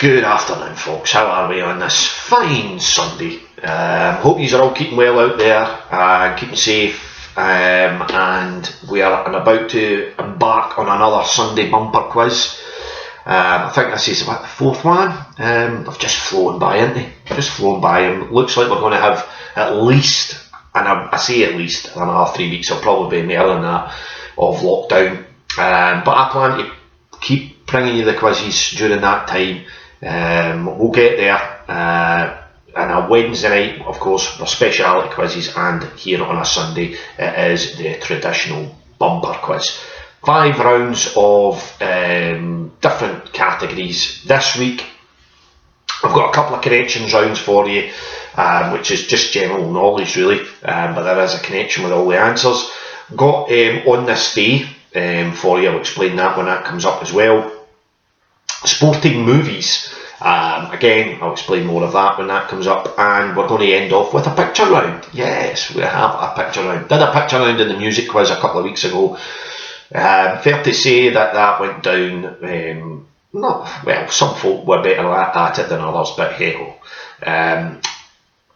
Good afternoon, folks. How are we on this fine Sunday? Hope you are all keeping well out there and keeping safe. And we are about to embark on another Sunday bumper quiz. I think this is about the fourth one. They've just flown by, haven't they? Just flown by. Looks like we're going to have at least, and I say at least, another 3 weeks, or probably more than that, of lockdown. But I plan to keep bringing you the quizzes during that time. We'll get there, and a Wednesday night, of course, the speciality quizzes, and here on a Sunday it is the traditional bumper quiz. 5 rounds of different categories. This week I've got a couple of connections rounds for you, which is just general knowledge really, but there is a connection with all the answers. Got On This Day for you. I'll explain that when that comes up as well. Sporting movies, again I'll explain more of that when that comes up, and we're going to end off with a picture round. Yes, we have a picture round. Did a picture round in the music quiz a couple of weeks ago. Fair to say that went down, not well, some folk were better at it than others, but hey ho.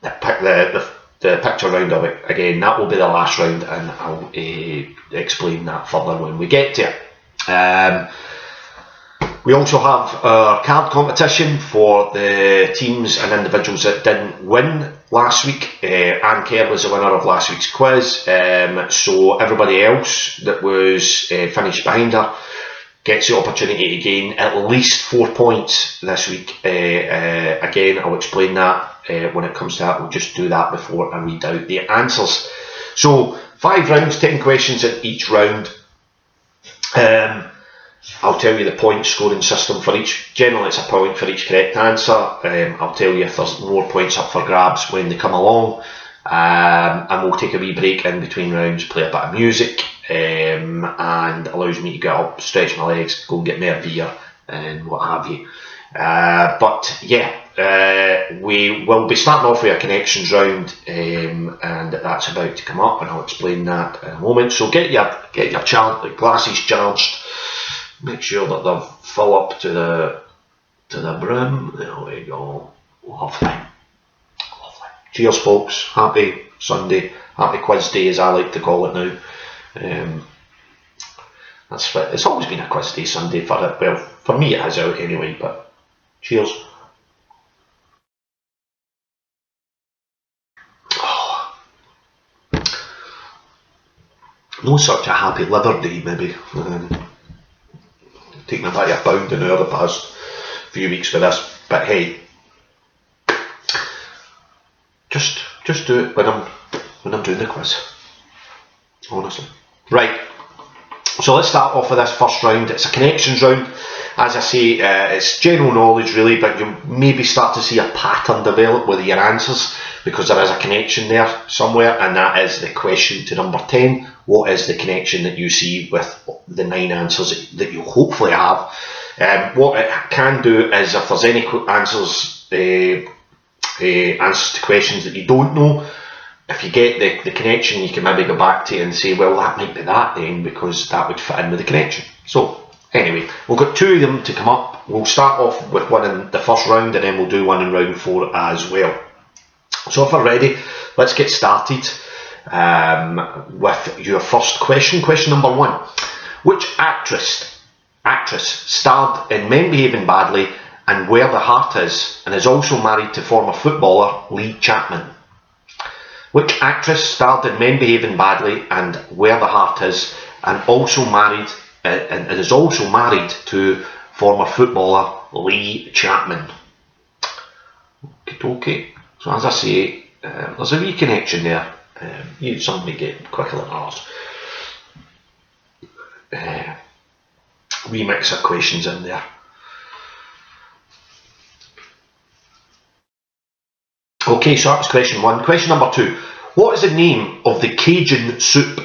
The picture round of it, again, that will be the last round, and I'll explain that further when we get to it. We also have our card competition for the teams and individuals that didn't win last week. Anne Kerr was the winner of last week's quiz, so everybody else that was finished behind her gets the opportunity to gain at least 4 points this week. Again, I'll explain that when it comes to that. We'll just do that before I read out the answers. So 5 rounds, 10 questions in each round. I'll tell you the point scoring system for each. Generally it's a point for each correct answer. I'll tell you if there's more points up for grabs when they come along, and we'll take a wee break in between rounds, play a bit of music, and allows me to get up, stretch my legs, go and get more beer and what have you. But yeah, we will be starting off with a connections round, and that's about to come up, and I'll explain that in a moment. So get your glasses charged. Make sure that they're full up to the brim. There we go. Lovely. Cheers, folks. Happy Sunday. Happy quiz day, as I like to call it now. It's always been a quiz day Sunday for it. Well, for me it has out anyway. But cheers. Oh. No such a happy liver day, maybe. Taking about a pound an hour the past few weeks for this, but hey, just do it when I'm doing the quiz, honestly. Right, so let's start off with this first round. It's a connections round. As I say, it's general knowledge really, but you'll maybe start to see a pattern develop with your answers, because there is a connection there somewhere, and that is the question to number 10. What is the connection that you see with the 9 answers that you hopefully have? What it can do is, if there's any answers to questions that you don't know, if you get the connection, you can maybe go back to it and say, well, that might be that then, because that would fit in with the connection. So anyway, we've got 2 of them to come up. We'll start off with one in the first round, and then we'll do one in round 4 as well. So if we're ready, let's get started with your first question. Question number 1. Which actress starred in Men Behaving Badly and Where the Heart Is, and is also married to former footballer Lee Chapman? Which actress starred in Men Behaving Badly and Where the Heart Is, and also married and is also married to former footballer Lee Chapman? Okay. So as I say, there's a wee connection there. Some may get quicker than others. Wee mix of questions in there. Okay, so that's question 1. Question number 2. What is the name of the Cajun soup,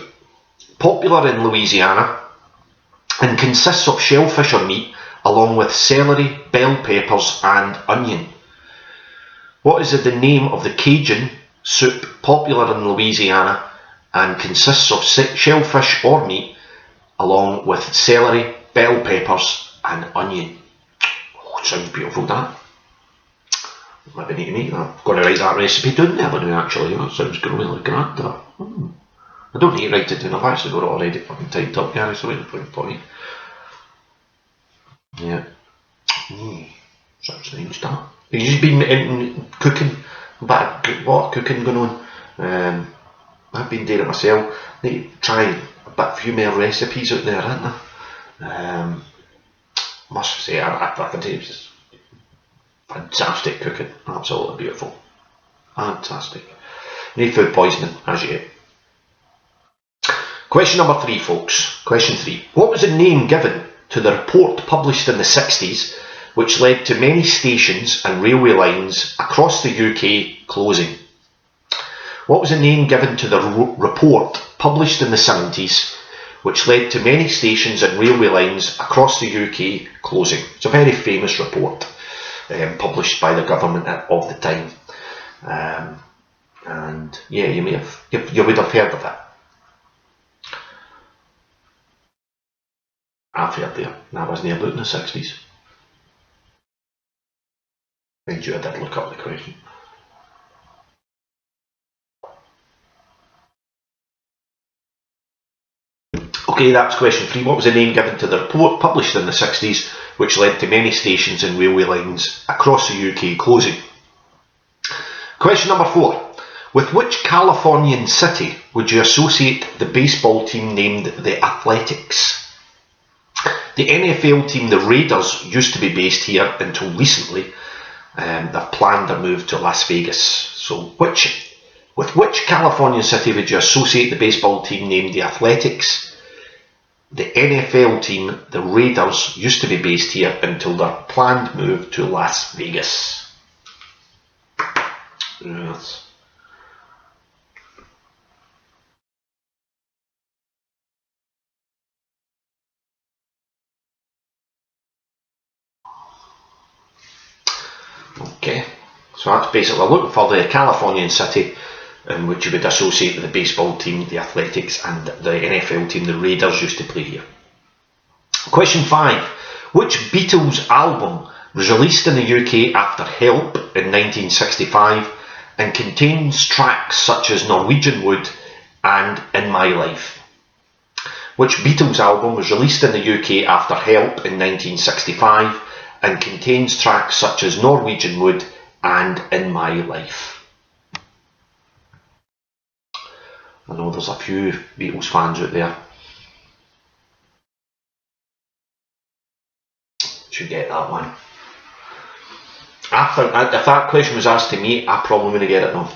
popular in Louisiana, and consists of shellfish or meat, along with celery, bell peppers and onion? What is the name of the Cajun soup, popular in Louisiana, and consists of shellfish or meat, along with celery, bell peppers and onion? Oh, sounds beautiful, that. Maybe need to make that. I'm going to write that recipe down there now, actually. That sounds really grand, that. I don't need to write it down, I've actually got it already fucking typed up, Gary, so wait for you. Yeah. Sounds nice, that. Have you been in cooking? A lot of cooking going on. I've been doing it myself. Need to try a few more recipes out there, aren't there? Must say, I can tell you, it's fantastic cooking. Absolutely beautiful. Fantastic. Need food poisoning, as yet. Question number 3, folks. Question 3. What was the name given to the report published in the 60s which led to many stations and railway lines across the UK closing? What was the name given to the report published in the 70s which led to many stations and railway lines across the UK closing? It's a very famous report published by the government of the time. And yeah, you would have heard of it. I've heard there. That wasn't about in the 60s. Mind you, I did look up the question. Okay, that's question 3. What was the name given to the report published in the 60s which led to many stations and railway lines across the UK closing? Question number 4. With which Californian city would you associate the baseball team named the Athletics? The NFL team, the Raiders, used to be based here until recently. They've planned their move to Las Vegas. So with which Californian city would you associate the baseball team named the Athletics? The NFL team, the Raiders, used to be based here until their planned move to Las Vegas. Yes. Okay, so that's basically looking for the Californian city in which you would associate with the baseball team, the Athletics, and the NFL team, the Raiders, used to play here. Question 5. Which Beatles album was released in the UK after Help in 1965 and contains tracks such as Norwegian Wood and In My Life? Which Beatles album was released in the UK after Help in 1965 and contains tracks such as Norwegian Wood and In My Life? I know there's a few Beatles fans out there. Should get that one. If that question was asked to me, I probably wouldn't get it now.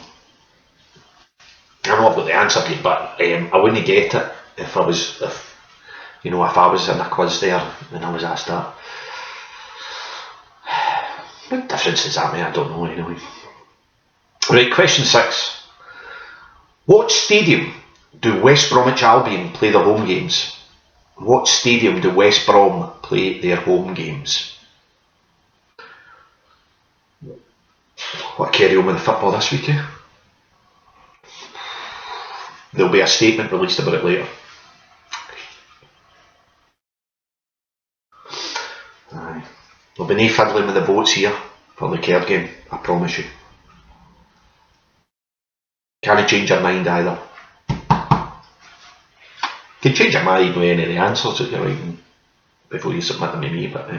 I know I've got the answer to it, but I wouldn't get it if I was in a quiz there and I was asked that. What difference is that, mate? I don't know anyway. Right, question 6. What stadium do West Bromwich Albion play their home games? What stadium do West Brom play their home games? What, carry on with the football this week, eh? There'll be a statement released about it later. Aye. There'll be no fiddling with the votes here for the Caird game, I promise you. Can't change your mind either. You can change your mind with any of the answers that you're writing before you submit them to me, but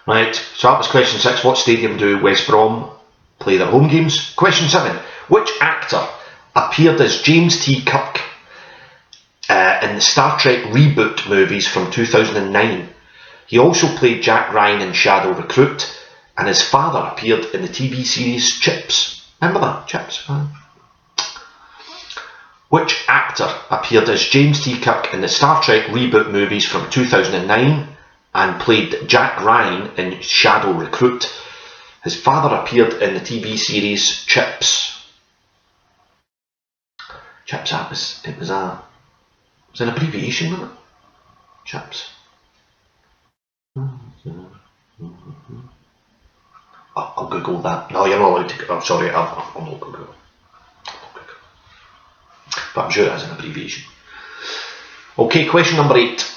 Right, so that was question 6. What stadium do West Brom play their home games? Question 7. Which actor appeared as James T. Kirk in the Star Trek reboot movies from 2009? He also played Jack Ryan in Shadow Recruit, and his father appeared in the TV series Chips. Remember that? Chips. Which actor appeared as James T. Kirk in the Star Trek reboot movies from 2009 and played Jack Ryan in Shadow Recruit? His father appeared in the TV series Chips. Chips, it was an abbreviation, wasn't it? Chips. I'll Google that. No, you're not allowed to. I'm sorry, I'll not Google it. But I'm sure it has an abbreviation. Okay, question number 8.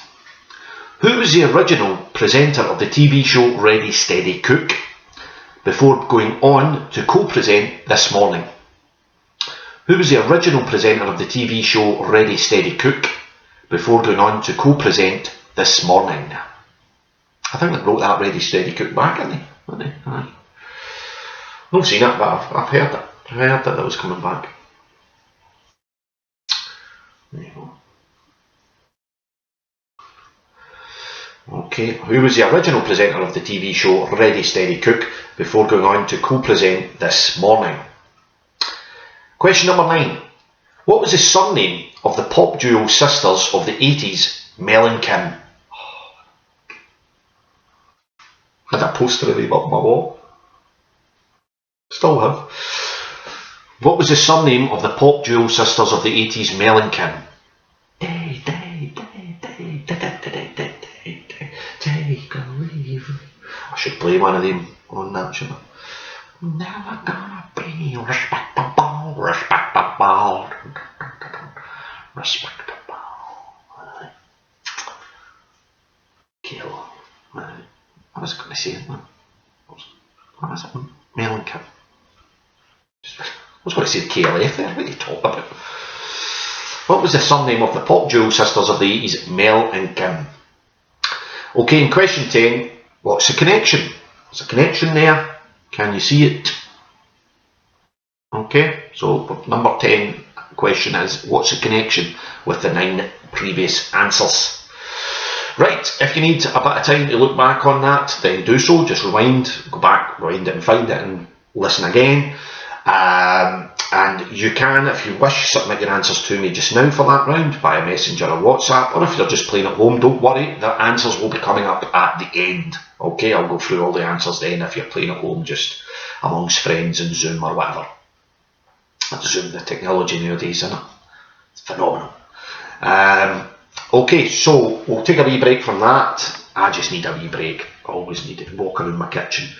Who was the original presenter of the TV show Ready Steady Cook before going on to co-present This Morning? Who was the original presenter of the TV show Ready Steady Cook before going on to co-present This Morning? I think they wrote that Ready Steady Cook back, didn't they? I've not seen it, but I've heard it. I heard that was coming back. There you go. Okay, who was the original presenter of the TV show Ready Steady Cook before going on to co-present This Morning? Question number 9. What was the surname of the pop duo sisters of the 80s, Mel and Kim? I had a poster of them up my wall. Still have. What was the surname of the pop duo sisters of the 80s, Mel and Kim? Take a leave. I should play one of them on that, shouldn't I? Never gonna be respectable, respectable, respectable. Kill. I was going to say it, man. What was it? Mel and Kim. I was going to say the KLF there. What are you talking about? What was the surname of the pop duo sisters of the 80s, Mel and Kim? Okay, in question 10, what's the connection? There's a connection there. Can you see it? Okay, so number 10 question is, what's the connection with the 9 previous answers? Right, if you need a bit of time to look back on that, then do so. Just rewind, go back, rewind it and find it and listen again. And you can, if you wish, submit your answers to me just now for that round via Messenger or WhatsApp, or if you're just playing at home, don't worry, the answers will be coming up at the end. Okay, I'll go through all the answers then if you're playing at home just amongst friends in Zoom or whatever. Zoom, the technology nowadays, isn't it? It's phenomenal. Okay, so we'll take a wee break from that. I just need a wee break. I always need to walk around my kitchen.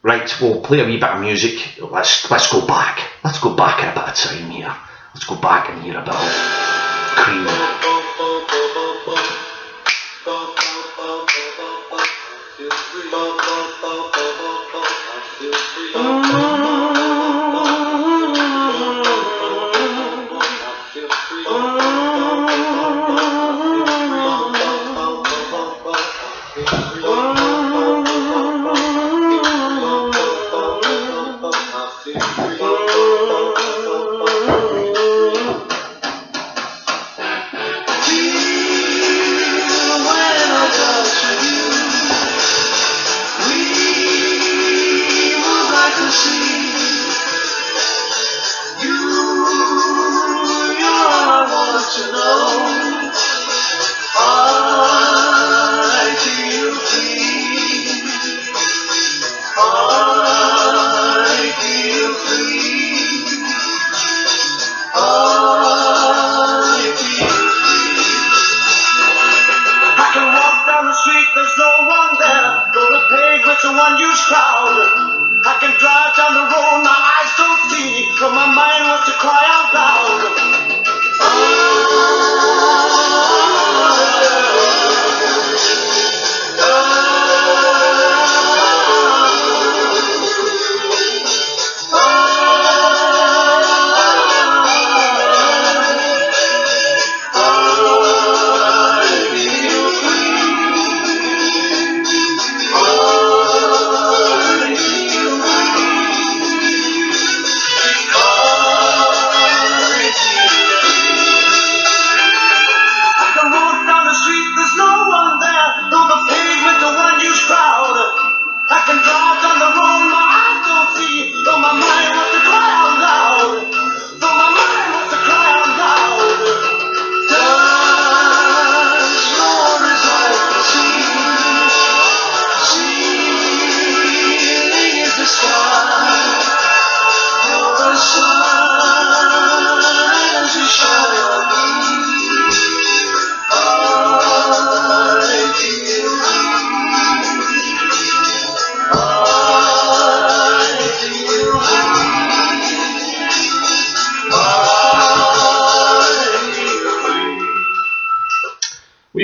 Right, we'll play a wee bit of music. Let's go back. Let's go back in a bit of time here. Let's go back and hear a bit of Cream.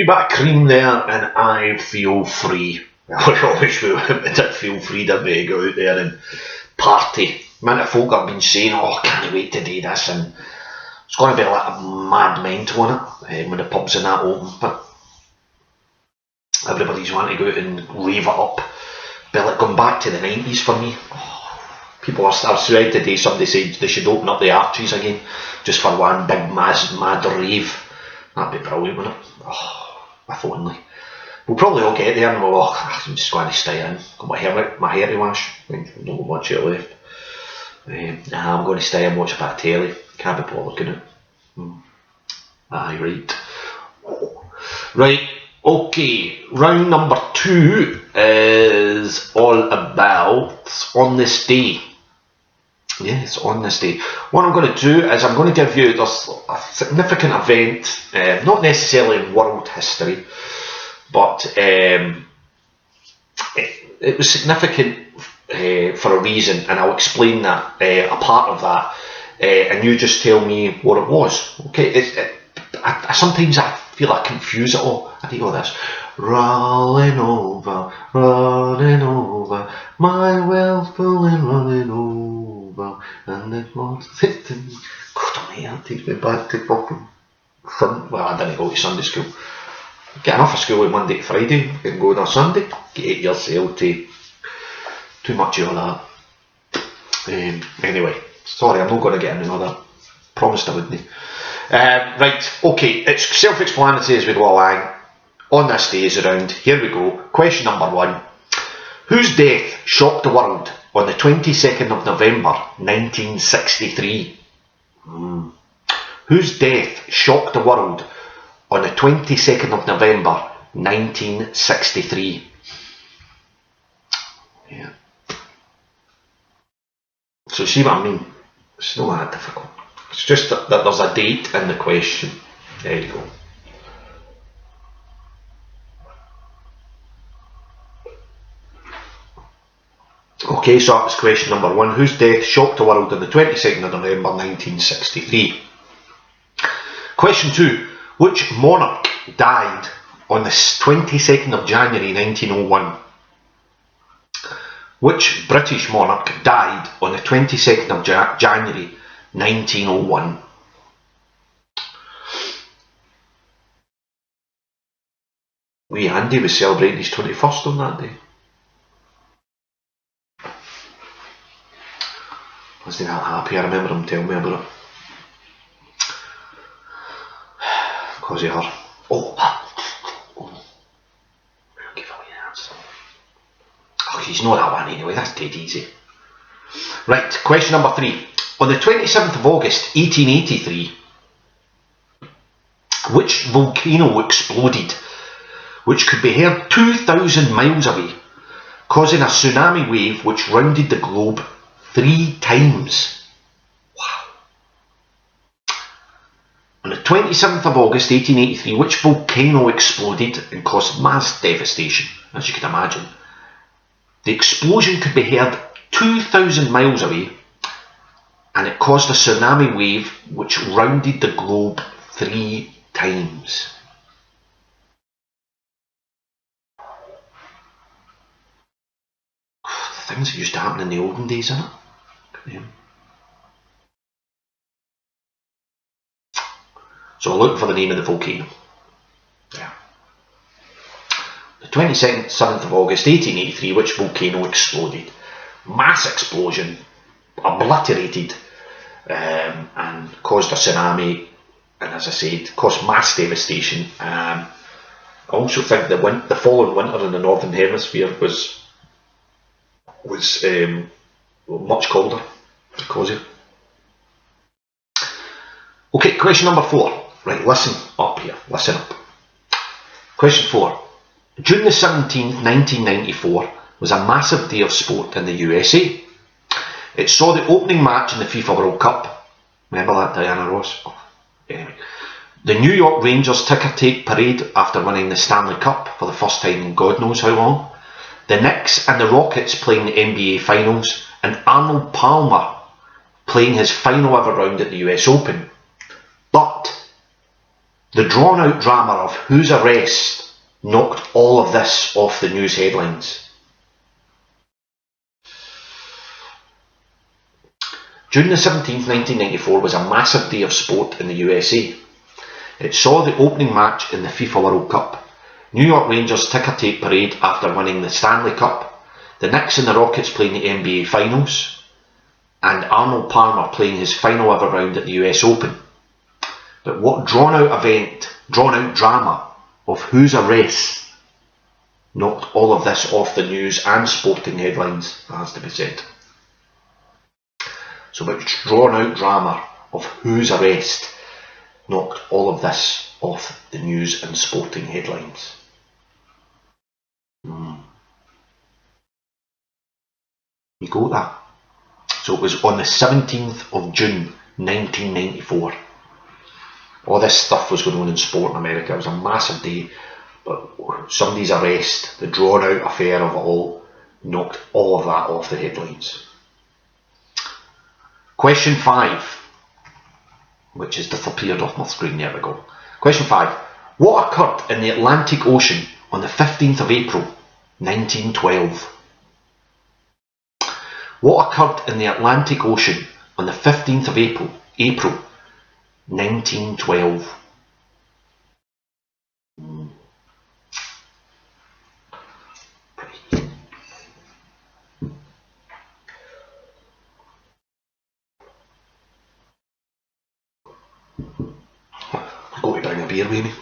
wee bit of cream there, and I feel free. I wish we did feel free to go out there and party. Amount of folk have been saying, oh, I can't wait to do this, and it's going to be like a mad mental on it when the pubs and that open. But everybody's wanting to go out and rave it up. But like going back to the 90s for me. People I've read today, somebody said they should open up the Arches again, just for one big mad rave. That'd be brilliant, wouldn't it? Oh, if only. We'll probably all get there and we'll I'm just going to stay in. Got my hair to wash. Don't got much hair left. Nah, I'm going to stay and watch a bit of telly. Can't be bothered, can it? Aye, right. Right, okay. Round number 2 is all about On This Day. Yes, on this day. What I'm going to do is I'm going to give you this a significant event, not necessarily in world history, but it was significant for a reason, and I'll explain that, a part of that, and you just tell me what it was. Okay, sometimes I feel I confuse it all. I think all this. Rolling over, my wealth fulling running over, and it wants it. God, that takes me back to fucking fun. Well, I didn't go to Sunday school. Get enough of school on Monday to Friday and go on a Sunday. Get yourself to too much of that. Anyway, sorry, I'm not going to get into that. Promised I wouldn't. Right, okay, it's self-explanatory as we go along. On This Day is around. Here we go. Question number 1. Whose death shocked the world on the 22nd of November 1963? Whose death shocked the world on the 22nd of November 1963? Yeah. So see what I mean? It's not that difficult. It's just that there's a date in the question. There you go. Okay, so that was question number 1. Whose death shocked the world on the 22nd of November 1963? Question 2. Which monarch died on the 22nd of January 1901? Which British monarch died on the 22nd of January 1901? Wee Andy was celebrating his 21st on that day. Wasn't that happy? I remember him telling me about it. Because of her. Oh. Give away the answer. Oh, he's not that one anyway, that's dead easy. Right, question number 3. On the 27th of August 1883, which volcano exploded, which could be heard 2,000 miles away, causing a tsunami wave which rounded the globe 3 times? Wow. On the 27th of August 1883, which volcano exploded and caused mass devastation, as you can imagine? The explosion could be heard 2,000 miles away, and it caused a tsunami wave which rounded the globe 3 times. Things that used to happen in the olden days, innit? Yeah. So we're looking for the name of the volcano. Yeah. The 27th of August 1883, which volcano exploded? Mass explosion, obliterated, and caused a tsunami, and as I said, caused mass devastation. I also think that the following winter in the Northern Hemisphere was much colder because of it. Okay, question number 4. Right, listen up here, listen up. Question 4. June the 17th, 1994 was a massive day of sport in the USA. It saw the opening match in the FIFA World Cup. Remember that, Diana Ross? Oh, anyway. The New York Rangers ticker tape parade after winning the Stanley Cup for the first time in God knows how long. The Knicks and the Rockets playing the NBA Finals, and Arnold Palmer playing his final ever round at the US Open. But The drawn-out drama of whose arrest knocked all of this off the news headlines. June the 17th, 1994 was a massive day of sport in the USA. It saw the opening match in the FIFA World Cup. New York Rangers ticker tape parade after winning the Stanley Cup. The Knicks and the Rockets playing the NBA Finals. And Arnold Palmer playing his final ever round at the US Open. But what drawn-out drama of whose arrest knocked all of this off the news and sporting headlines, has to be said. So which drawn-out drama of whose arrest knocked all of this off the news and sporting headlines? You got that? So it was on the 17th of June 1994. All this stuff was going on in sport in America. It was a massive day, but somebody's arrest, the drawn-out affair of it all, knocked all of that off the headlines. Question 5, which has disappeared off my screen. There we go. Question 5. What occurred in the Atlantic Ocean on the 15th of April 1912? What occurred in the Atlantic Ocean on the 15th of April 1912? I've got to bring a beer with me.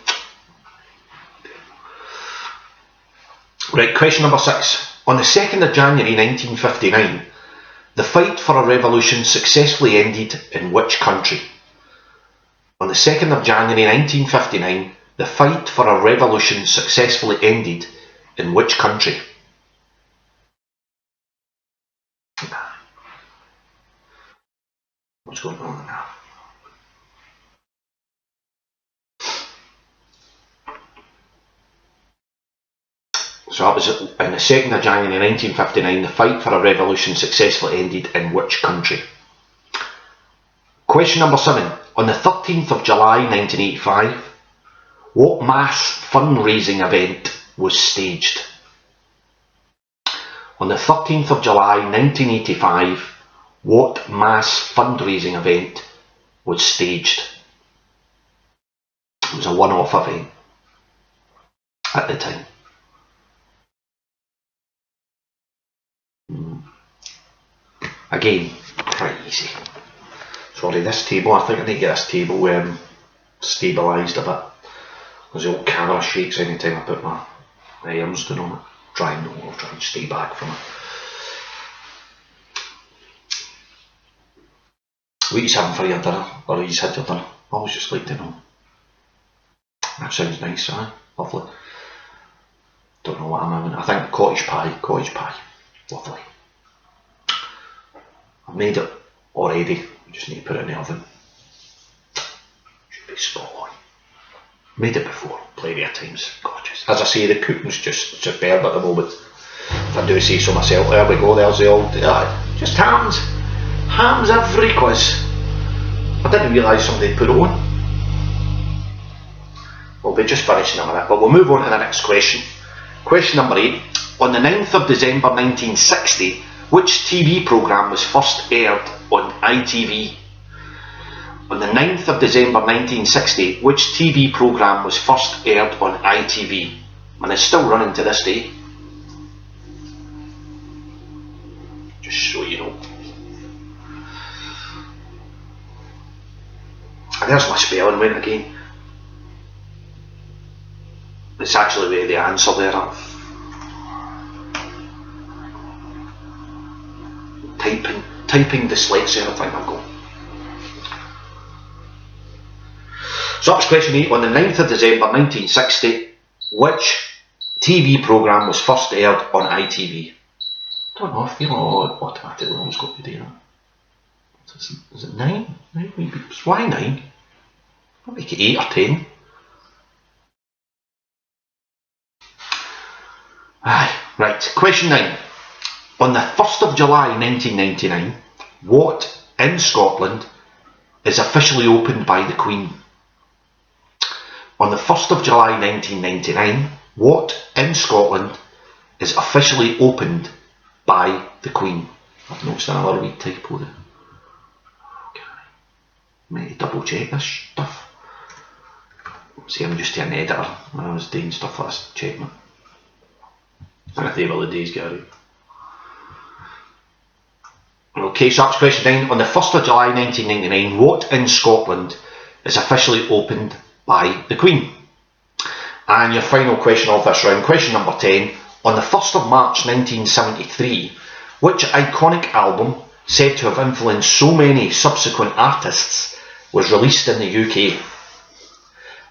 Right, question number 6. On the 2nd of January 1959, the fight for a revolution successfully ended in which country? On the 2nd of January 1959, the fight for a revolution successfully ended in which country? What's going on now? So that was on the 2nd of January 1959, the fight for a revolution successfully ended in which country? Question number 7. On the 13th of July 1985, what mass fundraising event was staged? On the 13th of July 1985, what mass fundraising event was staged? It was a one-off event at the time. Again, quite easy. Sorry, this table, I think I need to get this table stabilised a bit. Because the old camera shakes any time I put my arms down on it. I'll try and stay back from it. What are you having for your dinner? Or are you had your dinner? I always just like to know. That sounds nice, lovely. Don't know what I'm having. I think cottage pie. Lovely. I've made it already, just need to put it in the oven. Should be spot on. Made it before, plenty of times, gorgeous. As I say, the cooking's just superb at the moment. If I do say so myself, there we go, there's the old, just hams every quiz. I didn't realise somebody put it on. We'll be just finishing in a minute, but we'll move on to the next question. Question number 8. On the 9th of December 1960, which TV programme was first aired on ITV? On the 9th of December 1960, which TV programme was first aired on ITV? And it's still running to this day. Just so you know. And there's my spelling went again. It's actually where the answer there. Typing dyslexia, I think I've got. So that's question 8. On the 9th of December 1960, which TV programme was first aired on ITV? I don't know, I feel automatically almost got to do that. Is it 9? 9 maybe. Why 9? I'll make it 8 or 10. Aye, right, question 9. On the 1st of July 1999, what in Scotland is officially opened by the Queen? on the 1st of July 1999, what in Scotland is officially opened by the Queen? I've noticed another wee typo there. Okay. Might double check this stuff. See, I'm just an editor when I was doing stuff like this, checking it. And I think all the days, Gary. Okay, so that's question 9. On the 1st of July 1999, what in Scotland is officially opened by the Queen? And your final question of this round, question number 10. On the 1st of March 1973, which iconic album, said to have influenced so many subsequent artists, was released in the UK?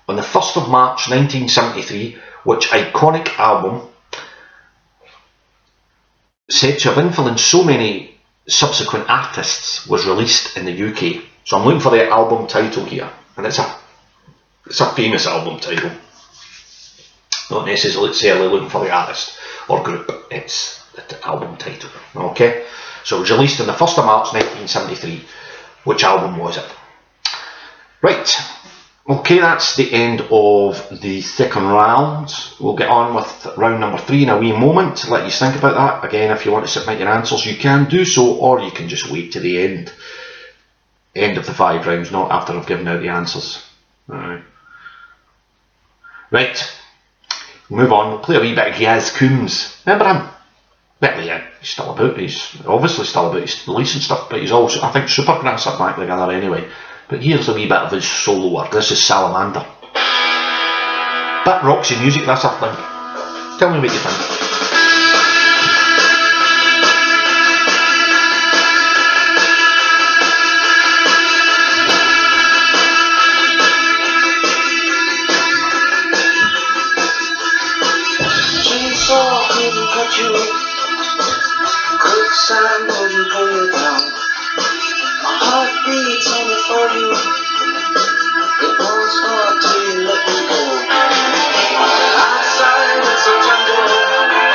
On the 1st of March 1973, which iconic album, said to have influenced so many subsequent artists, was released in the UK? So I'm looking for the album title here, and it's a famous album title. Not necessarily looking for the artist or group, it's the album title. Okay, so it was released on the 1st of March 1973. Which album was it? Right, okay, that's the end of the second round. We'll get on with round number 3 in a wee moment. Let you think about that. Again, if you want to submit your answers, you can do so, or you can just wait to the end of the 5 rounds, not after I've given out the answers. Alright. Right, move on. We'll play a wee bit of Gaz Coombs. Remember him? Well, yeah, he's still about. He's obviously still about. He's releasing stuff, but he's also, I think, Supergrass are back together anyway. But here's a wee bit of his solo work. This is Salamander. Bit Roxy music, that's I think. Tell me what you think. Chainsaw couldn't cut you, quicksand wouldn't pull you down. My heart beats only for you, it won't stop till you let me go. Outside it's a jungle,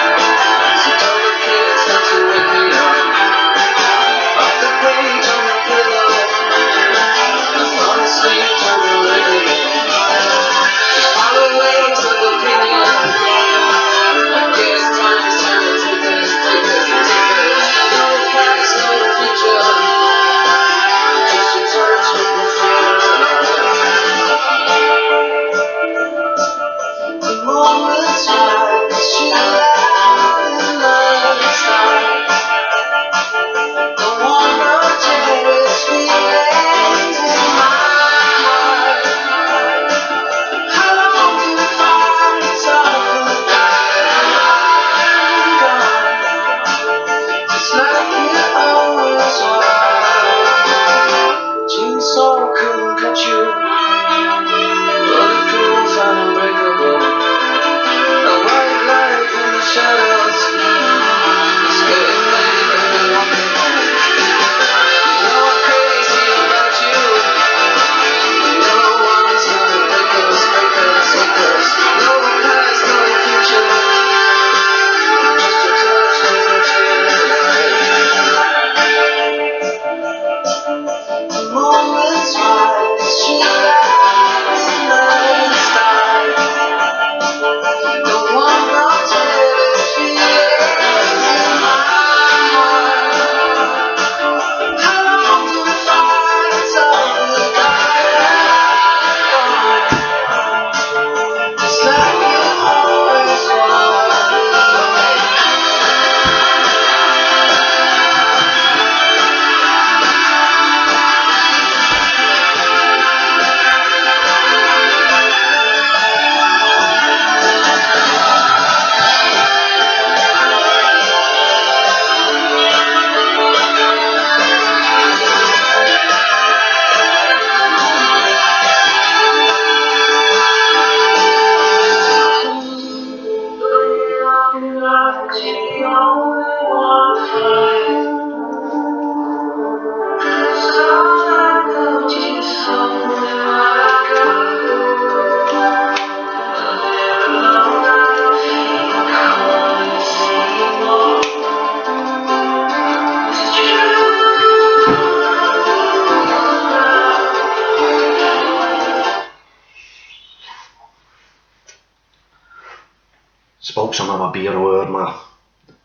Spilt some of my beer all over my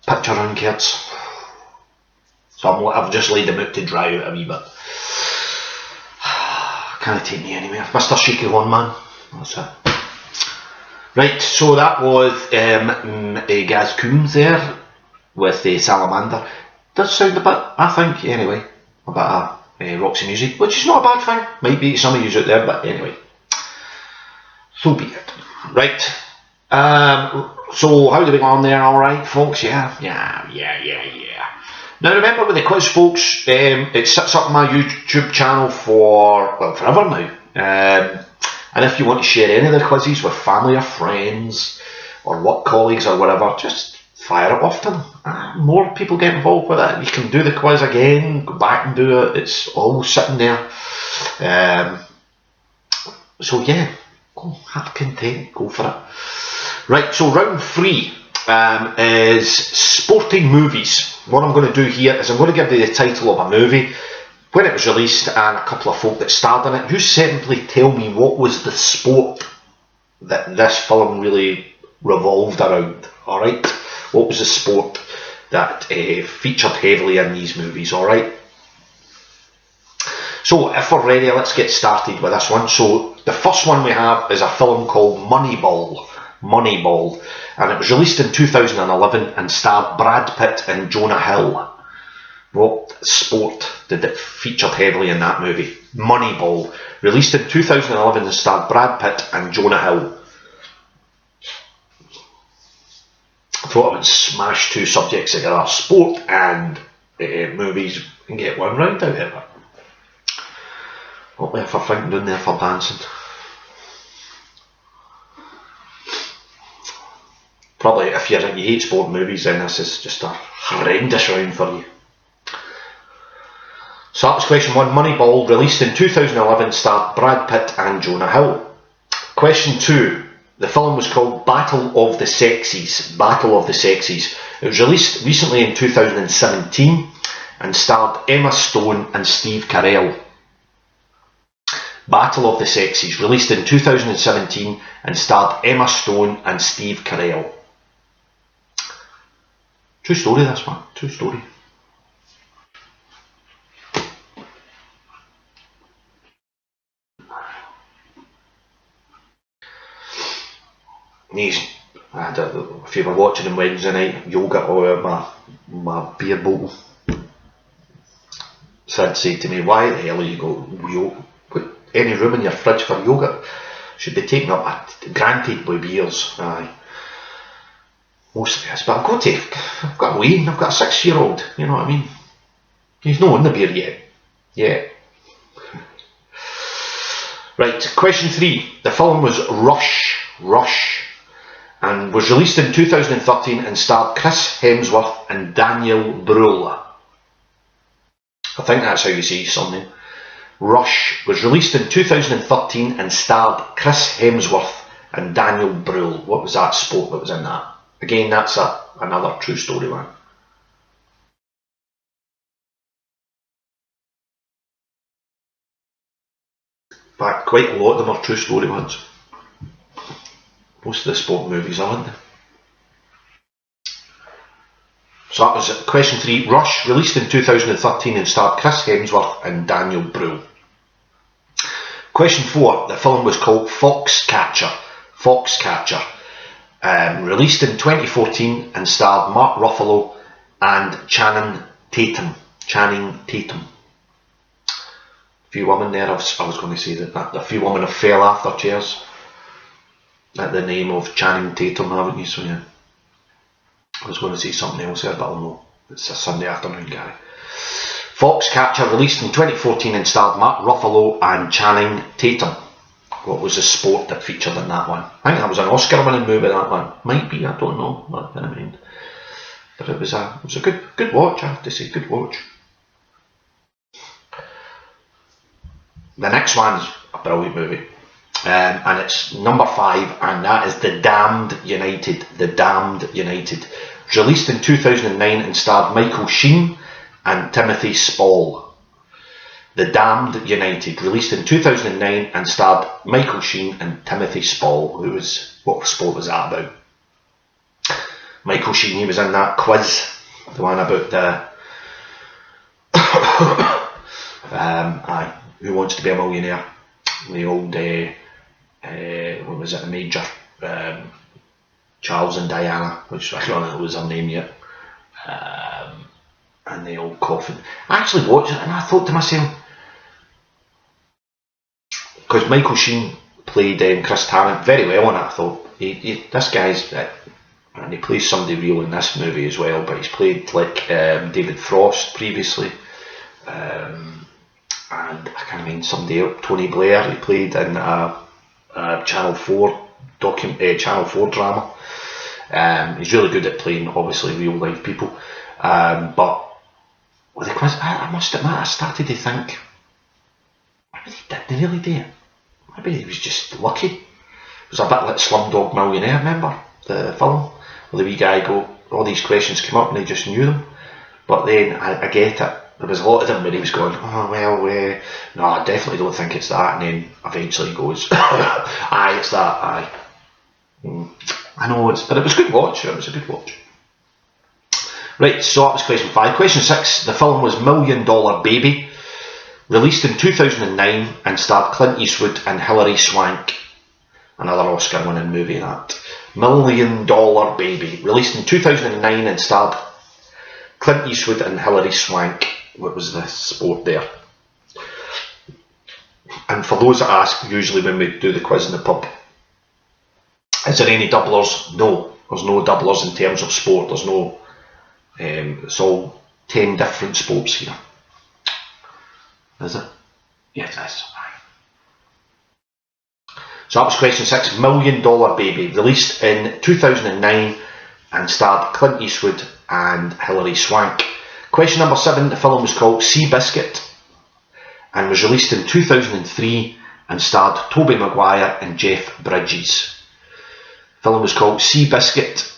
picture on kids. So I've just laid them out to dry out a wee bit. Can't take me anywhere. Mr. Shaky One Man. That's it. Right, so that was Gaz Coombs there with the Salamander. Does sound a bit, I think, anyway, a bit of Roxy music, which is not a bad thing. Might be some of you out there, but anyway. So be it. Right. So how do we go on there? Alright, folks? Yeah. Now remember with the quiz, folks, it sits up on my YouTube channel for, well, forever now. And if you want to share any of the quizzes with family or friends or work colleagues or whatever, just fire it off to them. More people get involved with it. You can do the quiz again, go back and do it. It's all sitting there. So yeah, go have content, go for it. Right, so round 3 is sporting movies. What I'm going to do here is I'm going to give you the title of a movie, when it was released, and a couple of folk that starred in it. You simply tell me what was the sport that this film really revolved around. Alright? What was the sport that featured heavily in these movies? Alright? So if we're ready, let's get started with this one. So the first one we have is a film called Moneyball. Moneyball. And it was released in 2011 and starred Brad Pitt and Jonah Hill. What sport did it feature heavily in that movie? Moneyball. Released in 2011 and starred Brad Pitt and Jonah Hill. I thought I would smash two subjects together, sport and movies, and get one round out of it. What left for thinking down there for dancing? Probably if you hate sport movies, then this is just a horrendous round for you. So that was question 1. Moneyball, released in 2011, starred Brad Pitt and Jonah Hill. Question 2. The film was called Battle of the Sexes. Battle of the Sexes. It was released recently in 2017 and starred Emma Stone and Steve Carell. Battle of the Sexes, released in 2017 and starred Emma Stone and Steve Carell. True story, this one. True story. If you were watching on Wednesday night, yoga or my beer bottle, Sid said to me, why the hell are you put any room in your fridge for yoga? Should be taken up, granted by beers, aye. Most of us, but I've got a Wayne, I've got a 6-year-old, you know what I mean? He's not on the beer yet. Yeah. Right, question 3. The film was Rush, and was released in 2013 and starred Chris Hemsworth and Daniel Bruhl. I think that's how you say his surname. Rush was released in 2013 and starred Chris Hemsworth and Daniel Bruhl. What was that sport that was in that? Again, that's another true story one. In fact, quite a lot of them are true story ones. Most of the sport movies are, aren't they? So that was question 3. Rush, released in 2013 and starred Chris Hemsworth and Daniel Bruhl. Question 4. The film was called Foxcatcher. Foxcatcher. Released in 2014 and starred Mark Ruffalo and Channing Tatum. A few women there, I was going to say that a few women have fell off their chairs at the name of Channing Tatum, haven't you? So yeah, I was going to say something else there, but I'll know. It's a Sunday afternoon, Gary. Foxcatcher, released in 2014 and starred Mark Ruffalo and Channing Tatum. What was the sport that featured in that one? I think that was an Oscar-winning movie, that one. Might be, I don't know. Not in mind. But it was a good watch, I have to say, good watch. The next one's a brilliant movie. And it's number 5, and that is The Damned United. The Damned United. Released in 2009 and starred Michael Sheen and Timothy Spall. The Damned United, released in 2009 and starred Michael Sheen and Timothy Spall. What sport was that about? Michael Sheen, he was in that quiz, the one about the Who Wants to Be a Millionaire, the old what was it, the Major, Charles and Diana, which I don't know was her name yet, and the old coffin. I actually watched it and I thought to myself, because Michael Sheen played Chris Tarrant very well in it, I thought, this guy's, and he plays somebody real in this movie as well, but he's played like David Frost previously, and I can't remember somebody else, Tony Blair, he played in a Channel 4 Channel 4 drama. He's really good at playing obviously real life people, but with the quiz, I must admit, I started to think, maybe he didn't really do it. Maybe he was just lucky. It was a bit like Slumdog Millionaire, remember the film? Where the wee guy all these questions came up and he just knew them. But then, I get it, there was a lot of them where he was going, oh well, no, I definitely don't think it's that, and then eventually he goes, aye, it's that, aye. I know, but it was a good watch, it was a good watch. Right, so that was question 5. Question 6, the film was $1 Million Baby, released in 2009 and starred Clint Eastwood and Hilary Swank. Another Oscar winning movie, that. $1 Million Baby, released in 2009 and starred Clint Eastwood and Hilary Swank. What was the sport there? And for those that ask, usually when we do the quiz in the pub, is there any doublers? No, there's no doublers in terms of sport. There's no, it's all 10 different sports here. Is it? Yes, it is. So that was question 6, $1 Million Baby, released in 2009 and starred Clint Eastwood and Hilary Swank. Question number 7, the film was called Seabiscuit and was released in 2003 and starred Tobey Maguire and Jeff Bridges. The film was called Seabiscuit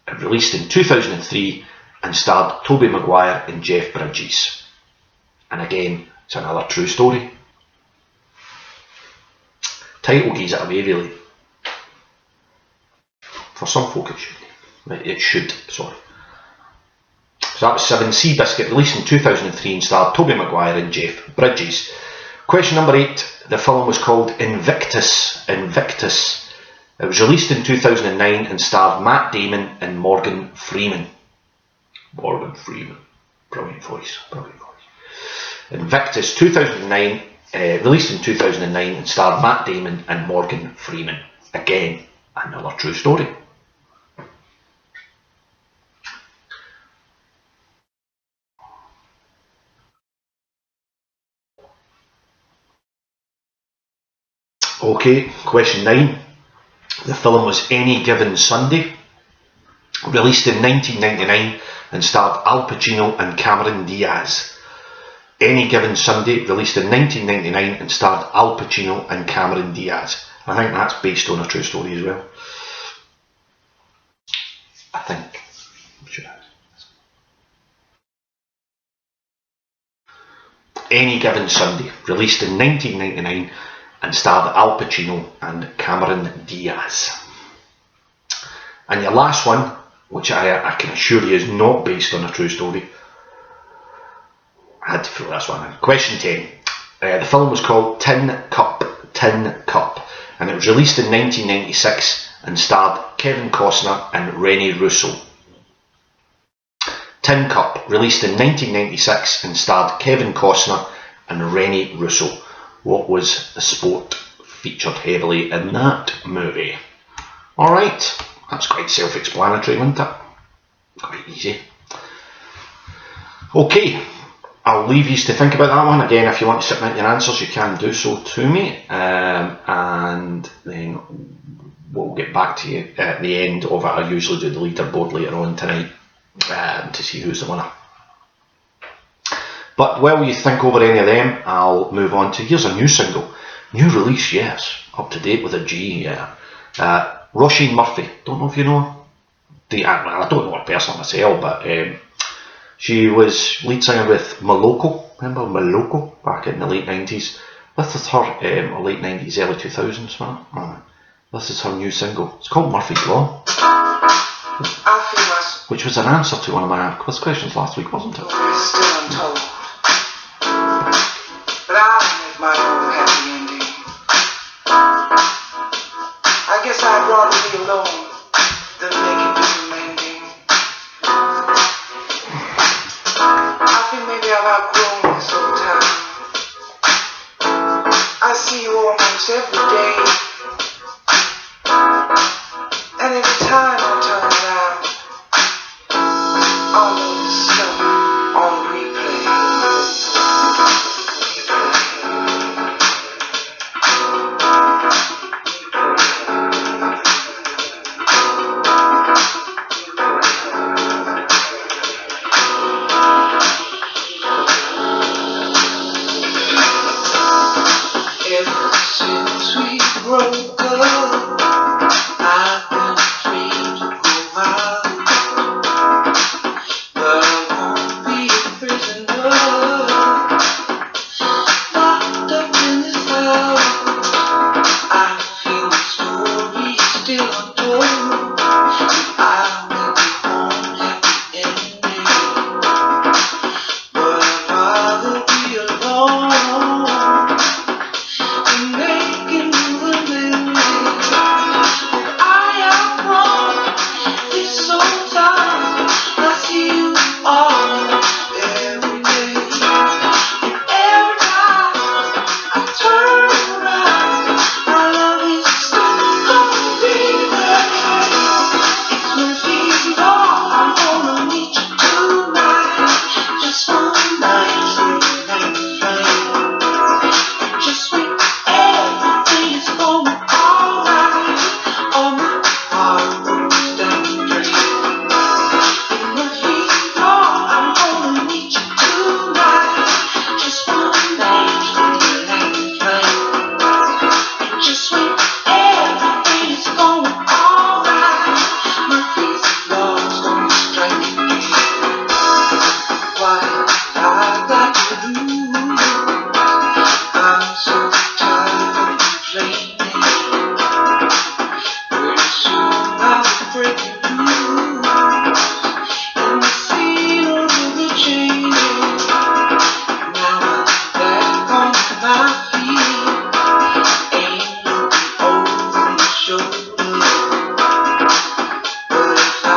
and released in 2003 and starred Tobey Maguire and Jeff Bridges. And again, it's another true story. Title gives it away, really. For some folk it should. It should, sorry. So that was 7, Seabiscuit, released in 2003 and starred Tobey Maguire and Jeff Bridges. Question number 8, the film was called Invictus. Invictus. It was released in 2009 and starred Matt Damon and Morgan Freeman. Morgan Freeman. Brilliant voice, brilliant voice. Invictus, 2009, released in 2009 and starred Matt Damon and Morgan Freeman. Again, another true story. Okay, question 9. The film was Any Given Sunday, released in 1999 and starred Al Pacino and Cameron Diaz. Any Given Sunday, released in 1999 and starred Al Pacino and Cameron Diaz. I think that's based on a true story as well. I think. Sure. Any Given Sunday, released in 1999 and starred Al Pacino and Cameron Diaz. And your last one, which I can assure you is not based on a true story. I had to throw this one in. Question 10. The film was called Tin Cup, and it was released in 1996 and starred Kevin Costner and Rene Russo. Tin Cup, released in 1996 and starred Kevin Costner and Rene Russo. What was the sport featured heavily in that movie? Alright, that's quite self-explanatory, wasn't it? Quite easy. Okay, I'll leave you to think about that one. Again, if you want to submit your answers, you can do so to me, and then we'll get back to you at the end of it. I usually do the leaderboard later on tonight to see who's the winner. But while you think over any of them, I'll move on to, here's a new single. New release, yes. Up to date with a G, yeah. Roisin Murphy, don't know if you know her. I don't know her personally myself, but she was lead singer with Moloko. Remember Moloko? Back in the late 90s. This is her, late 90s, early 2000s, man. This is her new single. It's called Murphy's Law. I feel my story Which was an answer to one of my quiz questions last week, wasn't it? is still untold. But I'll make my own happy ending. I guess I'd rather be alone than make it do the mending. I think maybe I've outgrown this old town. I see you almost every day. And every time I turn around, all of this stuff on replay. Ever since we broke up, I've been afraid to go out, but I won't be a prisoner, locked up in this house. I feel the story still untold. I will be home at the ending, but I'd rather be alone than making you a living. I outgrown this old town. I see you all every day. And every time I turn around, I love is stuck on replay. It's Murphy's Law. I'm gonna meet you tonight. Just one night, sweet night flame. Just sweet, everything is going alright. All my heart goes down the drain. In Murphy's Law, I'm gonna meet you tonight. Just one night, sweet night flame. Just sweet, everything is going alright. Murphy's Law's gonna strike again. Why I got to lose? I'm so tired of complaining. Pretty soon I'll be breaking loose, and the scenery will change. Now I'm back on my feet, ain't looking over my shoulder. But if I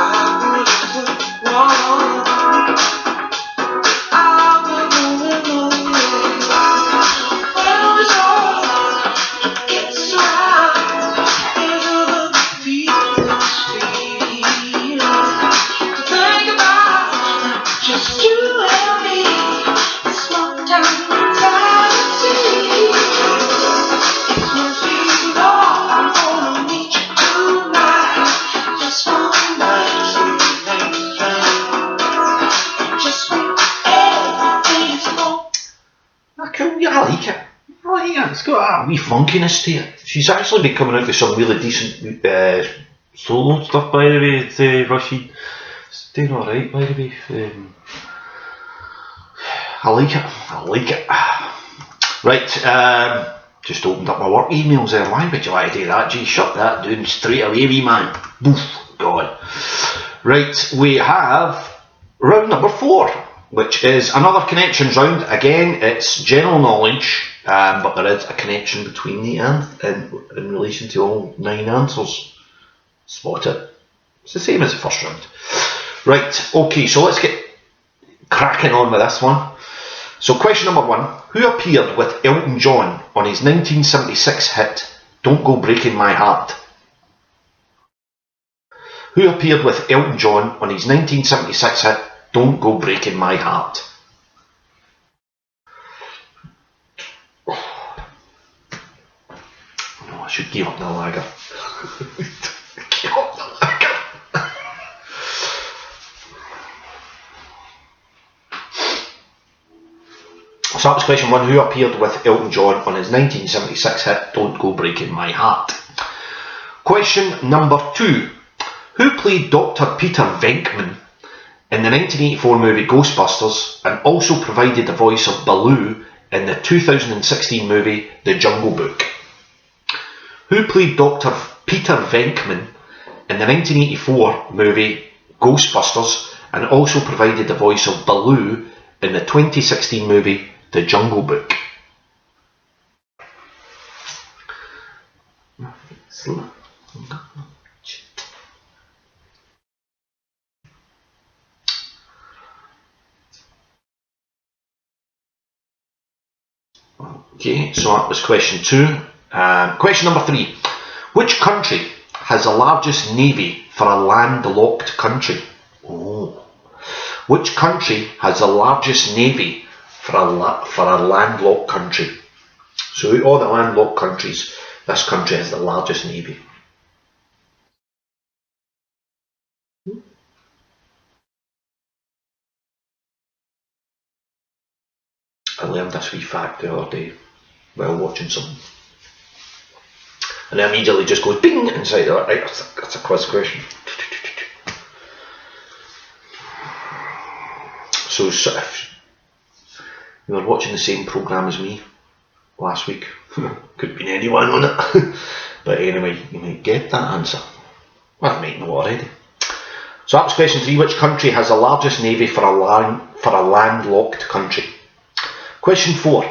would've put wrong, I would go alone. Well, it's all gets around. There's other people's feelings to think about, not just you and me. This small town mentality. It's Murphy's Law. I'm gonna meet you tonight. Just one night, sweet night flame. Just sweet, everything's going. Cool, yeah, I like it. I like it. It's got a wee funkiness to it. She's actually been coming out with some really decent solo stuff, by the way. It's, Rashid. It's doing alright, by the way. I like it. I like it. Right, just opened up my work emails there. Why would you like to do that, G? Shut that down straight away, wee man. Boof, gone. Right, we have round number 4, which is another connections round. Again, it's general knowledge, but there is a connection between the in relation to all 9 answers. Spot it. It's the same as the first round. Right, okay, so let's get cracking on with this one. So question number 1, who appeared with Elton John on his 1976 hit Don't Go Breaking My Heart? Who appeared with Elton John on his 1976 hit Don't Go Breaking My Heart? Oh, I should give up the lager. Give up the lager. So that was question 1. Who appeared with Elton John on his 1976 hit Don't Go Breaking My Heart? Question number 2. Who played Dr. Peter Venkman in the 1984 movie Ghostbusters and also provided the voice of Baloo in the 2016 movie The Jungle Book? Who played Dr. Peter Venkman in the 1984 movie Ghostbusters, and also provided the voice of Baloo in the 2016 movie The Jungle Book. Okay, so that was question 2. Question number 3. Which country has the largest navy for a landlocked country? Oh. Which country has the largest navy for a landlocked country? So out of all the landlocked countries, this country has the largest navy. I learned this wee fact the other day while watching something. And it immediately just goes bing inside. Right, that's a quiz question. So if you were watching the same programme as me last week, could have been anyone on it. But anyway, you might get that answer. Well, you might know already. So that was question 3. Which country has the largest navy for a landlocked country? Question 4.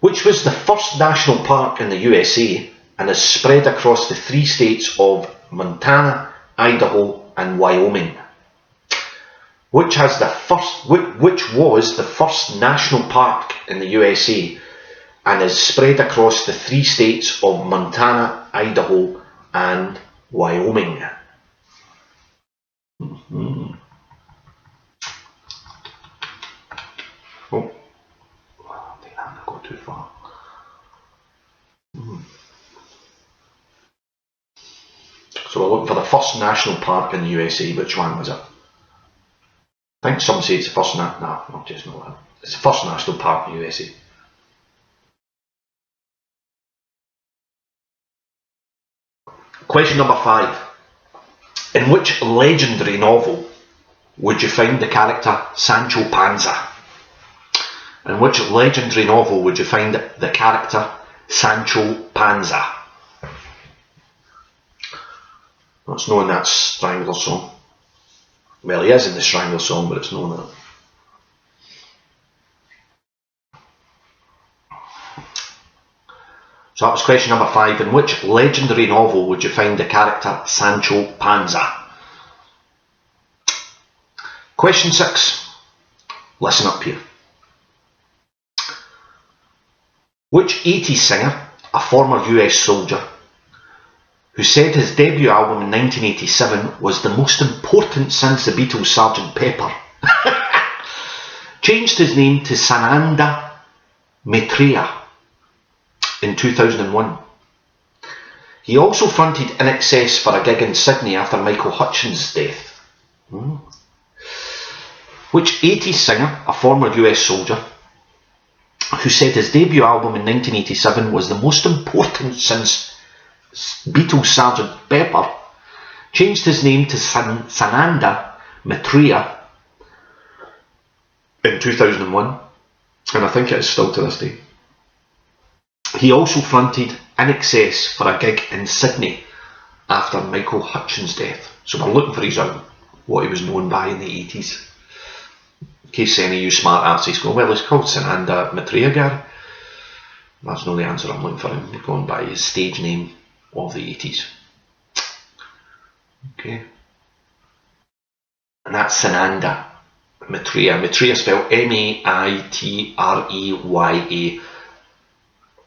Which was the first national park in the USA and is spread across the 3 states of Montana, Idaho and Wyoming? Which was the first national park in the USA and is spread across the 3 states of Montana, Idaho and Wyoming? Oh, I think that got too far. So we're looking for the first national park in the USA. Which one was it? I think some say it's the first I'll just know that. It's the first national park in the USA. Question number 5. In which legendary novel would you find the character Sancho Panza? In which legendary novel would you find the character Sancho Panza? It's known that Strangler song. Well, he is in the Strangler song, but it's known that. So that was question number 5. In which legendary novel would you find the character Sancho Panza? Question 6. Listen up here. Which 80s singer, a former US soldier, who said his debut album in 1987 was the most important since the Beatles' Sgt. Pepper, changed his name to Sananda Maitreya in 2001. He also fronted INXS for a gig in Sydney after Michael Hutchins' death. Which 80s singer, a former US soldier, who said his debut album in 1987 was the most important since Beatles' Sgt. Pepper, changed his name to Sananda Maitreya in 2001, and I think it is still to this day. He also fronted INXS for a gig in Sydney after Michael Hutchins' death. So we're looking for his what he was known by in the 80s. In case any of you smart arses go, well, it's called Sananda Maitreya, Gary. That's not the answer I'm looking for. I'm going by his stage name of the 80s. Okay. And that's Sananda Maitreya. Maitreya spelled M-A-I-T-R-E-Y-A.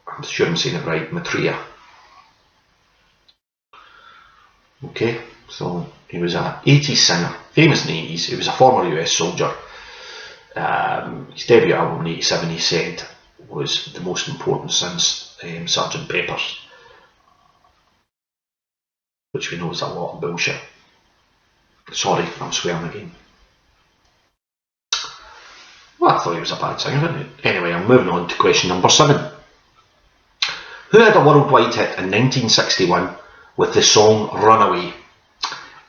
I'm sure I'm saying it right. Maitreya. Okay, so he was an 80s singer, famous in the 80s. He was a former US soldier. His debut album in 87, he said, was the most important since Sgt. Pepper's, which we know is a lot of bullshit. Sorry, I'm swearing again. Well, I thought he was a bad singer, didn't he? Anyway, I'm moving on to question number 7. Who had a worldwide hit in 1961 with the song Runaway?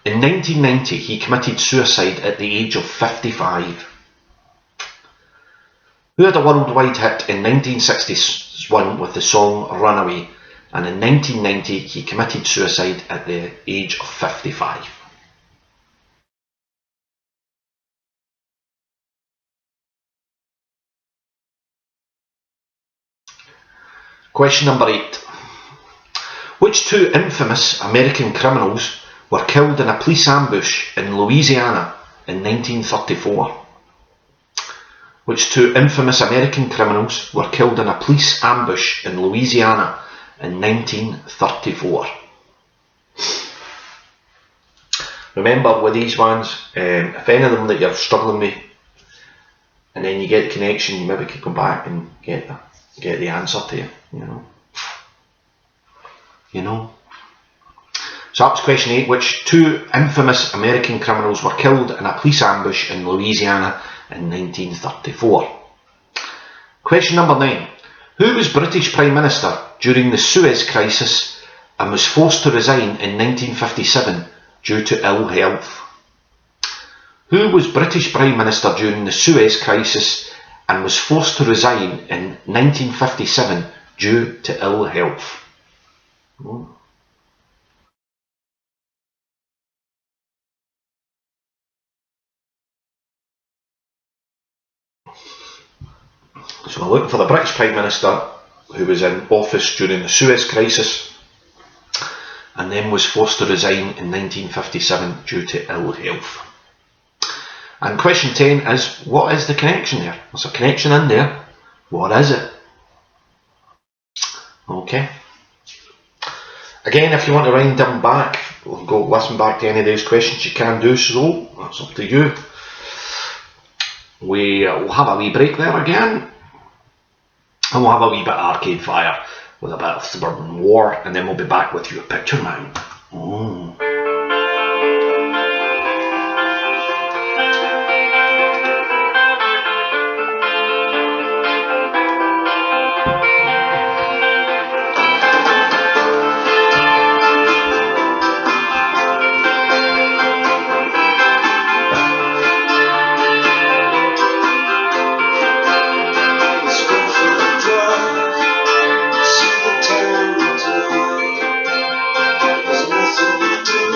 In 1990, he committed suicide at the age of 55. Who had a worldwide hit in 1961 with the song Runaway? and in 1990 he committed suicide at the age of 55. Question number 8. Which two infamous American criminals were killed in a police ambush in Louisiana in 1934? Which two infamous American criminals were killed in a police ambush in Louisiana in 1934? Remember with these ones, if any of them that you're struggling with, and then you get the connection, you maybe could come back and get the answer to you, you know. So that was question 8. Which two infamous American criminals were killed in a police ambush in Louisiana in 1934? Question number 9. Who was British Prime Minister during the Suez Crisis and was forced to resign in 1957 due to ill health? Who was British Prime Minister during the Suez Crisis and was forced to resign in 1957 due to ill health? So we're looking for the British Prime Minister who was in office during the Suez Crisis and then was forced to resign in 1957 due to ill health. And question 10 is, what is the connection there? There's a connection in there. What is it? Okay. Again, if you want to wind them back, or go listen back to any of those questions, you can do so. That's up to you. We'll have a wee break there again. And we'll have a wee bit of Arcade Fire with a bit of Suburban War, and then we'll be back with your picture man. There's nothing to do.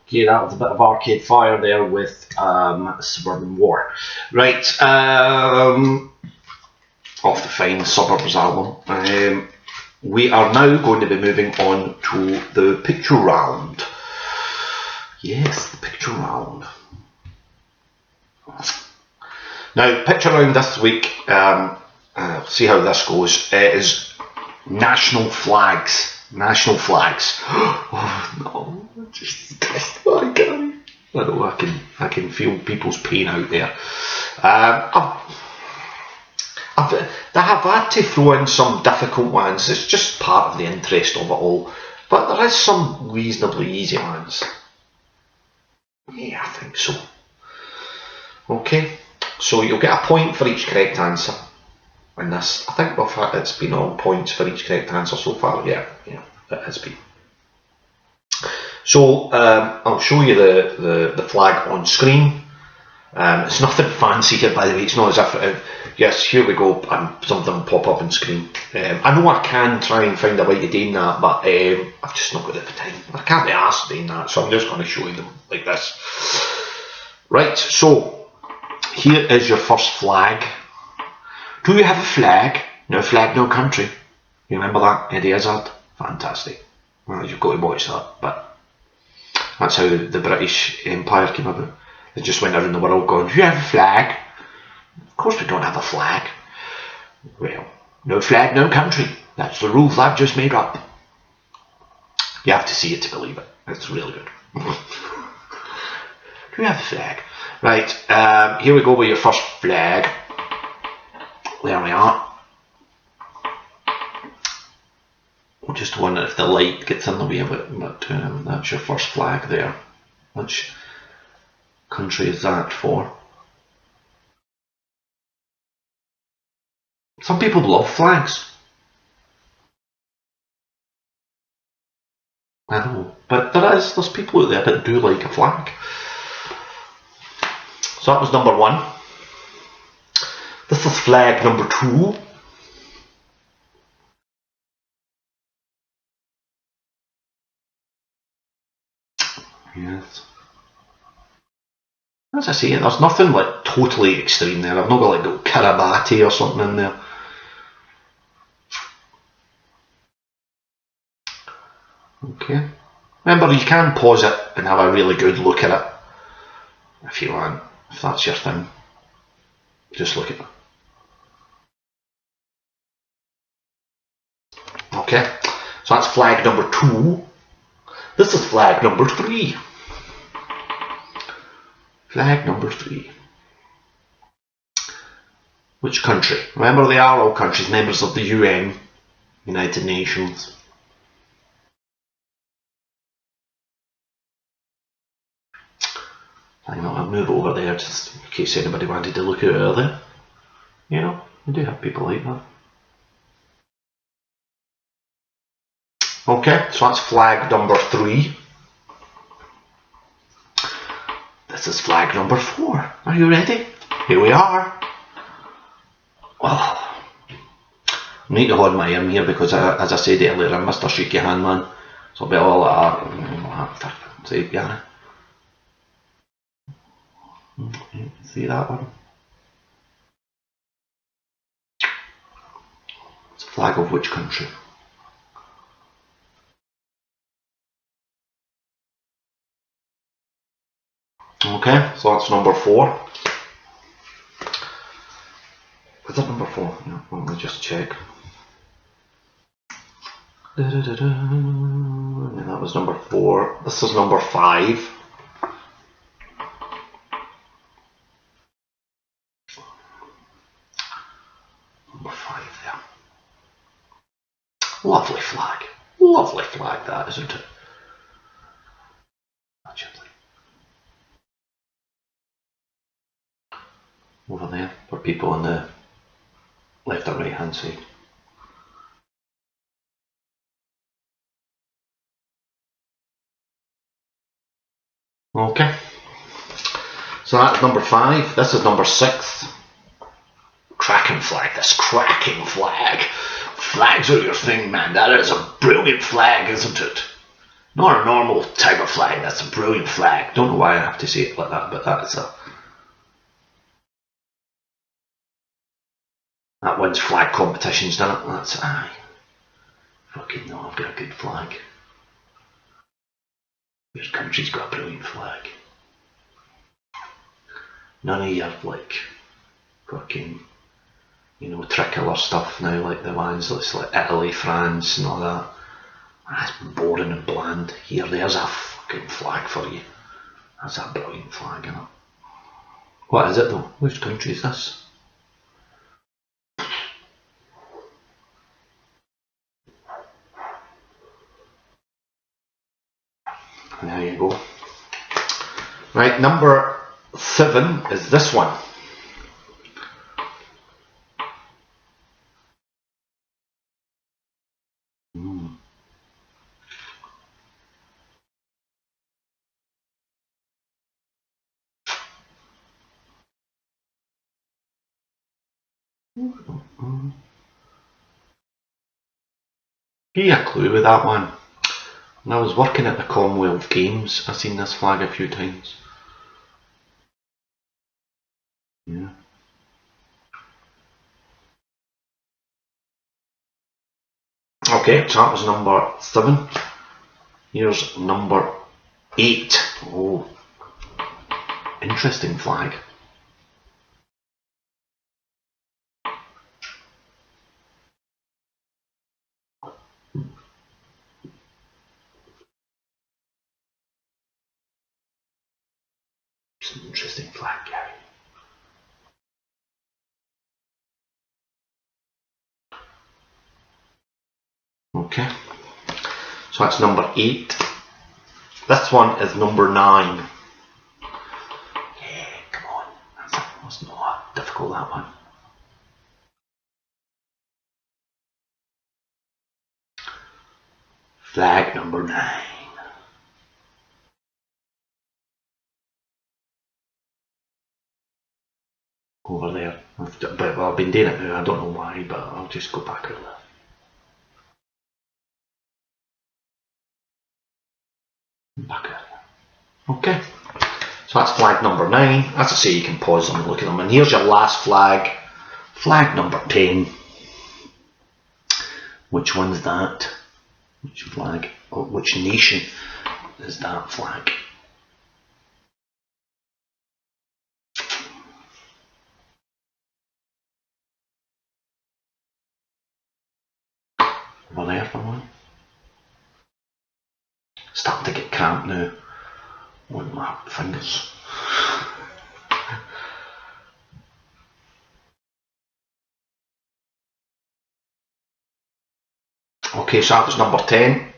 Okay, that was a bit of Arcade Fire there with Suburban War. Right, off the fine Suburbs album. We are now going to be moving on to the picture round. Yes, the picture round. Now, picture round this week, see how this goes, is national flags. National flags. Oh no, just I can't. I know I can feel people's pain out there. They have had to throw in some difficult ones. It's just part of the interest of it all. But there is some reasonably easy ones. Yeah, I think so. Okay, so you'll get a point for each correct answer in this. I think it's been all points for each correct answer so far. Yeah, it has been. So I'll show you the flag on screen. It's nothing fancy here, by the way. It's not as if yes, here we go, and something will pop up on screen. I know I can try and find a way to do that, but I've just not got the time. I can't be asked doing that, so I'm just going to show you them like this. Right, so here is your first flag. Do you have a flag? No flag, no country. You remember that, Eddie Izzard? Fantastic. Well, you've got to watch that, but that's how the British Empire came about. They just went around the world going, do you have a flag? Of course we don't have a flag. Well, no flag, no country. That's the rules I've just made up. You have to see it to believe it. It's really good. Do you have a flag? Right, here we go with your first flag. There we are. I'm just wondering if the light gets in the way of it, but that's your first flag there. Which country is that for? Some people love flags. I know, but there's people out there that do like a flag. So that was number one. This is flag number two. Yes. As I say, there's nothing like totally extreme there. I've not got like go Kiribati or something in there. Okay. Remember, you can pause it and have a really good look at it if you want, if that's your thing. Just look at it. Okay, so that's flag number two. This is flag number three. Flag number three. Which country? Remember, they are all countries, members of the UN, United Nations. I'll move over there just in case anybody wanted to look at it earlier. You know, we do have people like that. Okay, so that's flag number three. This is flag number four. Are you ready? Here we are. Well, I need to hold my ear here because, as I said earlier, I'm Mr. Shaky Hand Man. So I'll be all like that. See, yeah. See that one? It's a flag of which country? Okay, so that's number four. Is that number four? No, let me just check. Yeah, that was number four. This is number five. Number five there. Lovely flag. Lovely flag that, isn't it? Over there for people on the left or right hand side. Okay, so that's number five. This is number six. Cracking flag, this cracking flag. Flags are your thing, man. That is a brilliant flag, isn't it? Not a normal type of flag, that's a brilliant flag. Don't know why I have to say it like that, but that's a... That wins flag competitions, doesn't it? That's... Aye. Fucking no, I've got a good flag. Your country's got a brilliant flag. None of your, like, fucking, you know, tricolour stuff now, like the ones that's like Italy, France and all that. That's boring and bland. Here, there's a fucking flag for you. That's a brilliant flag, isn't it? What is it though? Which country is this? And there you go. Right, number 7 is this one. Give you a clue with that one. When I was working at the Commonwealth Games, I seen this flag a few times. Yeah. Okay, so that was number 7. Here's number 8. Oh, interesting flag. It's an interesting flag, Gary. Okay, so that's number 8. This one is number 9. Yeah, come on. That's not difficult, that one. Flag number 9. Over there. I've been doing it now, I don't know why, but I'll just go back over there. Back there. Okay, so that's flag number 9. As I say, you can pause them and look at them. And here's your last flag, flag number 10. Which one's that? Which flag, or which nation is that flag? Over there for one. Starting to get cramped now on my fingers. Okay, so that was number 10.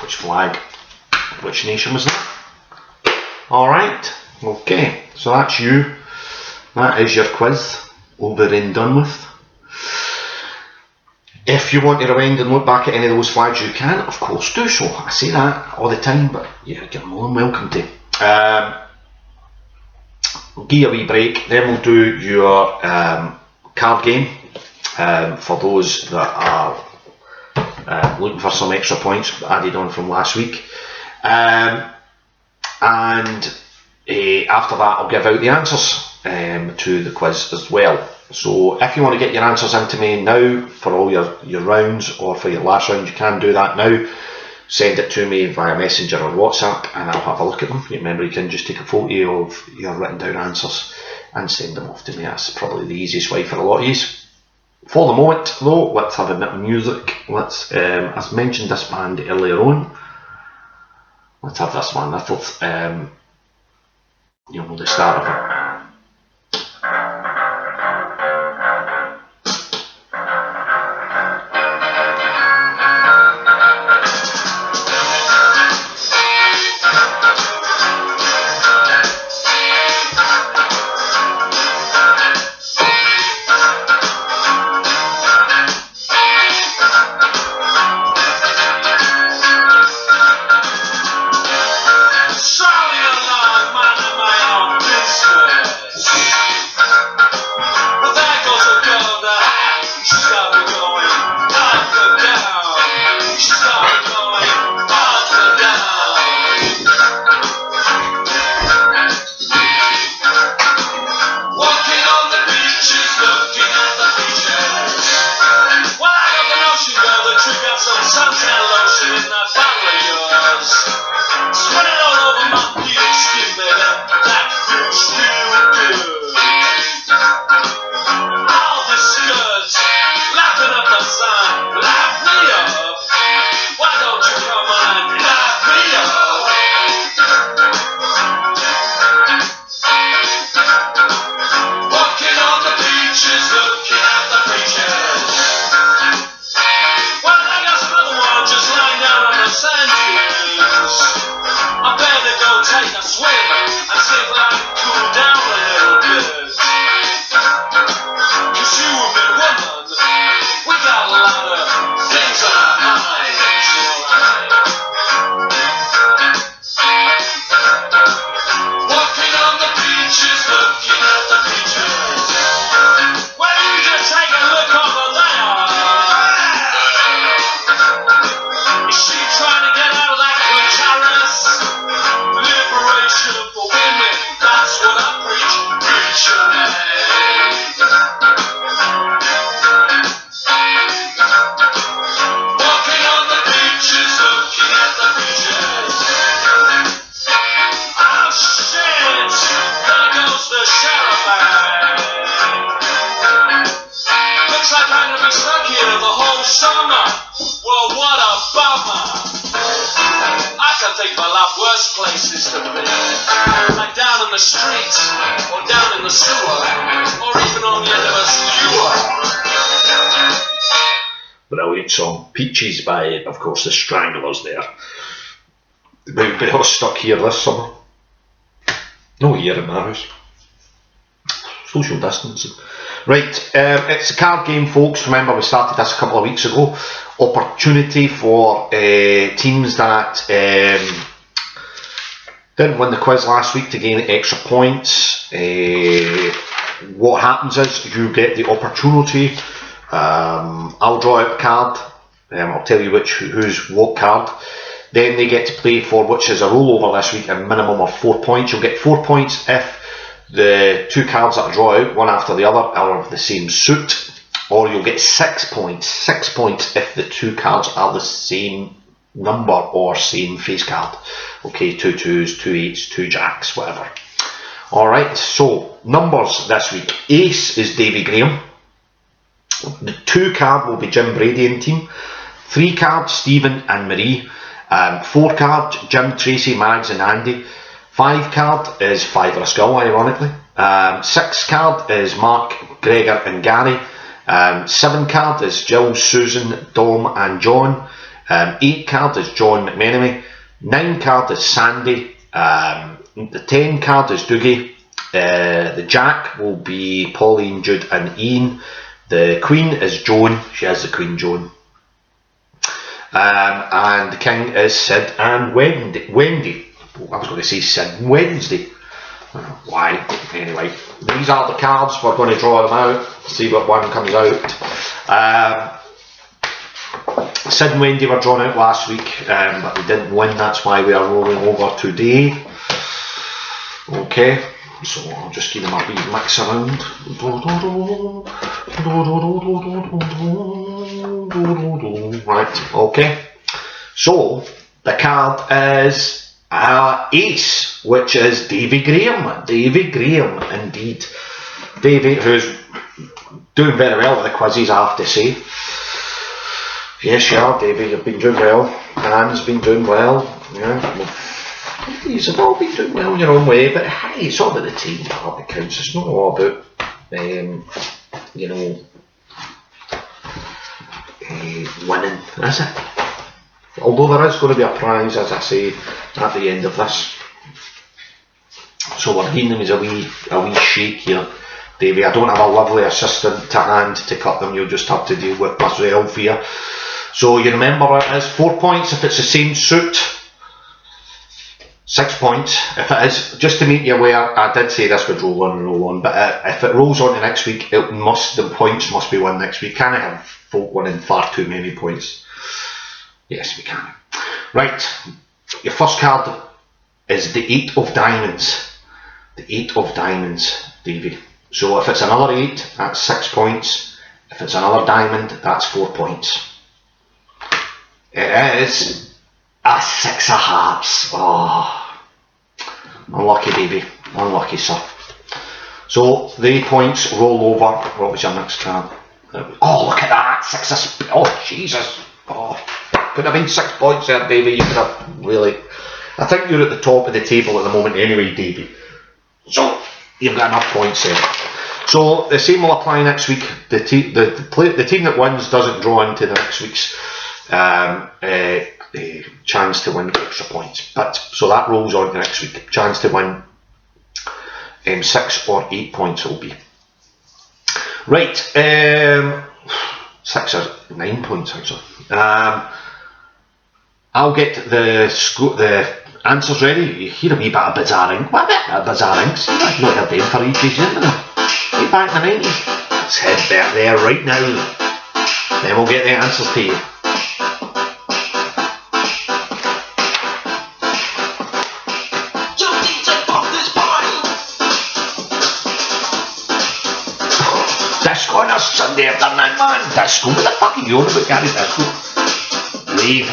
Which flag? Which nation was that? Alright, okay, so that's you. That is your quiz over and done with. If you want to rewind and look back at any of those flags, you can, of course, do so. I say that all the time, but yeah, you're more than welcome to. We'll give you a wee break, then we'll do your card game for those that are looking for some extra points added on from last week. And after that, I'll give out the answers to the quiz as well. So if you want to get your answers into me now for all your rounds or for your last round, you can do that now. Send it to me via Messenger or WhatsApp and I'll have a look at them. Remember, you can just take a photo of your written down answers and send them off to me. That's probably the easiest way for a lot of you. For the moment though, let's have a bit of music. Let's, as mentioned this band earlier on, let's have this one. I thought, you know, the start of it. Strolling along, minding my own business. I can think of a lot worse places to be. Like down in the streets, or down in the sewer, or even on the end of a skewer. Brilliant song. Peaches by, of course, the Stranglers there. We'll be all stuck here this summer. No here in my house. Social distancing. Right, it's a card game, folks. Remember, we started this a couple of weeks ago. Opportunity for teams that didn't win the quiz last week to gain extra points. What happens is you get the opportunity. I'll draw out a card. I'll tell you who's what card. Then they get to play for, which is a rollover this week, a minimum of 4 points. You'll get 4 points if the two cards that I draw out, one after the other, are of the same suit, or you'll get 6 points. 6 points if the two cards are the same number or same face card. Okay, 2 2s, 2 8s, 2 jacks, whatever. Alright, so numbers this week. Ace is Davy Graham. The 2 card will be Jim Brady and team. 3 card Stephen and Marie. 4 card Jim, Tracy, Mags and Andy. 5 card is Fiver a Skull, ironically. 6 card is Mark, Gregor and Gary. 7 card is Jill, Susan, Dom and John. 8 card is John McMenemy. 9 card is Sandy. The 10 card is Doogie. The Jack will be Pauline, Jude and Ian. The Queen is Joan. She has the Queen Joan. And the King is Sid and Wendy. I was going to say Sid and Wednesday. Why? Anyway, these are the cards. We're going to draw them out. See what one comes out. Sid and Wendy were drawn out last week, but we didn't win. That's why we are rolling over today. Okay, so I'll just give them a wee mix around. Right, okay. So the card is Ace, which is Davy Graham. Davy Graham, indeed. Davy, who's doing very well with the quizzes, I have to say. Yes, you are, Davy. You've been doing well. Anne's been doing well. Yeah. You've all been doing well in your own way, but hey, it's all about the team part that counts. It's not all about, you know, winning, is it? Although there is going to be a prize, as I say, at the end of this. So we're giving them as a wee shake here, Davy. I don't have a lovely assistant to hand to cut them. You'll just have to deal with myself here. So you remember it is 4 points if it's the same suit. 6 points if it is. Just to make you aware, I did say this would roll on, but if it rolls on to next week, the points must be won next week. Can I have folk winning far too many points? Yes, we can. Right, your first card is the 8 of diamonds. The 8 of diamonds, Davy. So if it's another 8, that's 6 points. If it's another diamond, that's 4 points. It is a 6 of hearts. Oh, unlucky, Davy. Unlucky, sir. So the points roll over. What was your next card? Oh, look at that. 6 of... Oh, Jesus. Oh. Could have been 6 points there, Davy. You could have really... I think you're at the top of the table at the moment anyway, Davy. So, you've got enough points there. So, the same will apply next week. The team that wins doesn't draw into the next week's chance to win extra points. But so that rolls on to next week. Chance to win 6 or 8 points it will be. Right, 6 or 9 points actually. I'll get the answers ready. You hear a wee bit of bizarring. What a bit of bizarring? See, I've not heard them for ages, isn't it? Way back in the 90s. Let's head back there right now. Then we'll get the answers to you. Disco on a Sunday afternoon, man. Disco? What the fuck are you on about, Gary? Disco? Leave.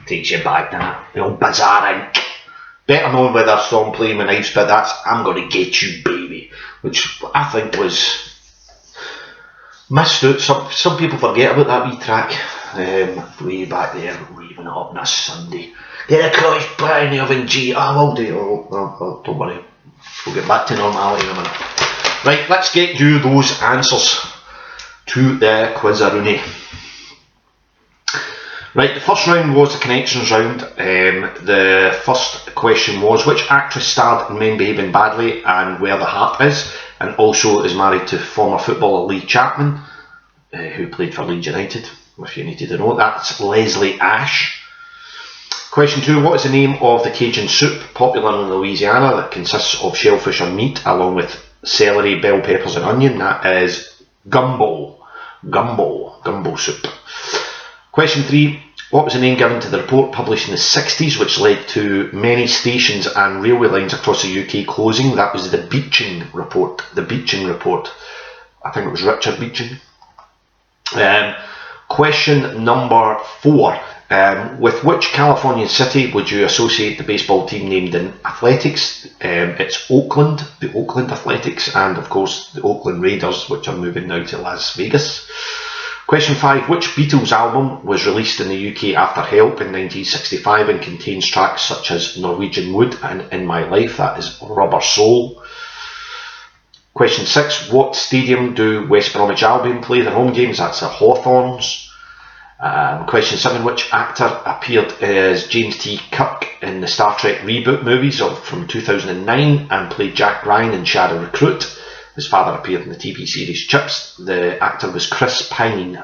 Takes you back to that. The old Bizarre Inc. Better known with their song Playing with Knives, but that's I'm Gonna Get You Baby, which I think was missed out. Some people forget about that wee track. Way back there, leaving it up on a Sunday. Get a crush pie in the oven, G. I will do. Oh, don't worry. We'll get back to normality in a minute. Right, let's get you those answers to the Quiz-a-rooney. Right, the first round was the connections round. The first question was, which actress starred in Men Behaving Badly and Where the Harp Is, and also is married to former footballer Lee Chapman, who played for Leeds United, if you needed to know. That's Leslie Ash. Question 2, what is the name of the Cajun soup popular in Louisiana that consists of shellfish and meat along with celery, bell peppers and onion? That is gumbo. Gumbo soup. Question 3, what was the name given to the report published in the 60s which led to many stations and railway lines across the UK closing? That was the Beeching Report. The Beeching Report. I think it was Richard Beeching. Question number 4. With which Californian city would you associate the baseball team named in athletics? It's Oakland, the Oakland Athletics, and of course the Oakland Raiders, which are moving now to Las Vegas. Question 5. Which Beatles album was released in the UK after Help in 1965 and contains tracks such as Norwegian Wood and In My Life? That is Rubber Soul. Question 6. What stadium do West Bromwich Albion play their home games? That's the Hawthorns. Question 7. Which actor appeared as James T. Kirk in the Star Trek reboot movies from 2009 and played Jack Ryan in Shadow Recruit? His father appeared in the TV series Chips. The actor was Chris Pine.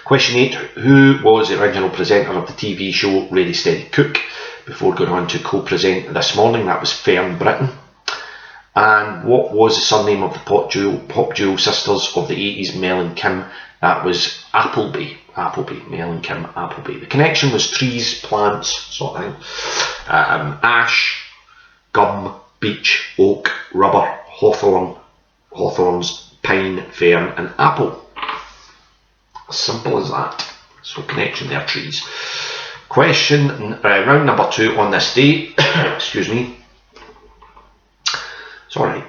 Question 8. Who was the original presenter of the TV show Ready Steady Cook before going on to co-present This Morning? That was Fern Britton. And what was the surname of the pop duo sisters of the 80s, Mel and Kim? That was Appleby, Mel and Kim Appleby. The connection was trees, plants, sort of thing. Ash, gum, beech, oak, rubber, hawthorns, pine, fern and apple. As simple as that. So connection there, trees. Round number 2 on this day. Excuse me. It's alright.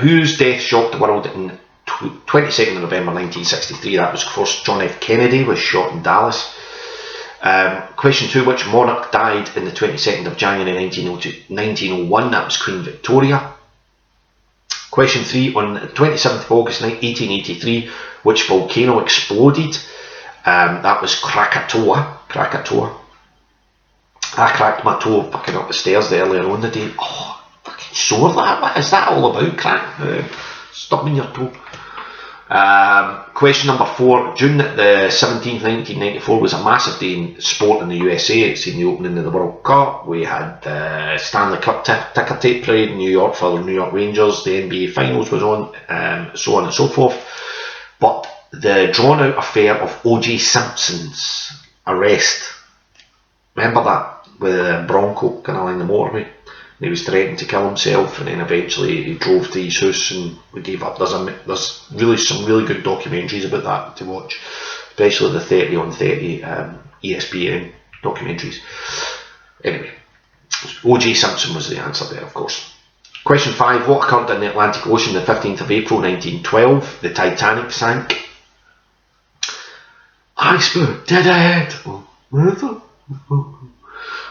Whose death shocked the world in 22nd of November 1963? That was, of course, John F. Kennedy was shot in Dallas. Question 2, which monarch died in the 22nd of January 1901? That was Queen Victoria. Question 3, on the 27th of August 1883, which volcano exploded? That was Krakatoa. I cracked my toe fucking up the stairs earlier on the day. Oh, fucking sore that. What is that all about? Stubbing your toe. Question number 4. June the 17th, 1994 was a massive day in sport in the USA. It's seen the opening of the World Cup. We had the Stanley Cup ticker tape parade in New York for the New York Rangers. The NBA Finals was on, so on and so forth. But the drawn out affair of O.J. Simpson's arrest. Remember that? With a Bronco kind of along the motorway. He was threatening to kill himself, and then eventually he drove to his house and we gave up. There's really some really good documentaries about that to watch, especially the 30 on 30 ESPN documentaries. Anyway, O.J. Simpson was the answer there, of course. Question 5. What occurred in the Atlantic Ocean the 15th of April 1912? The Titanic sank. Iceberg did it!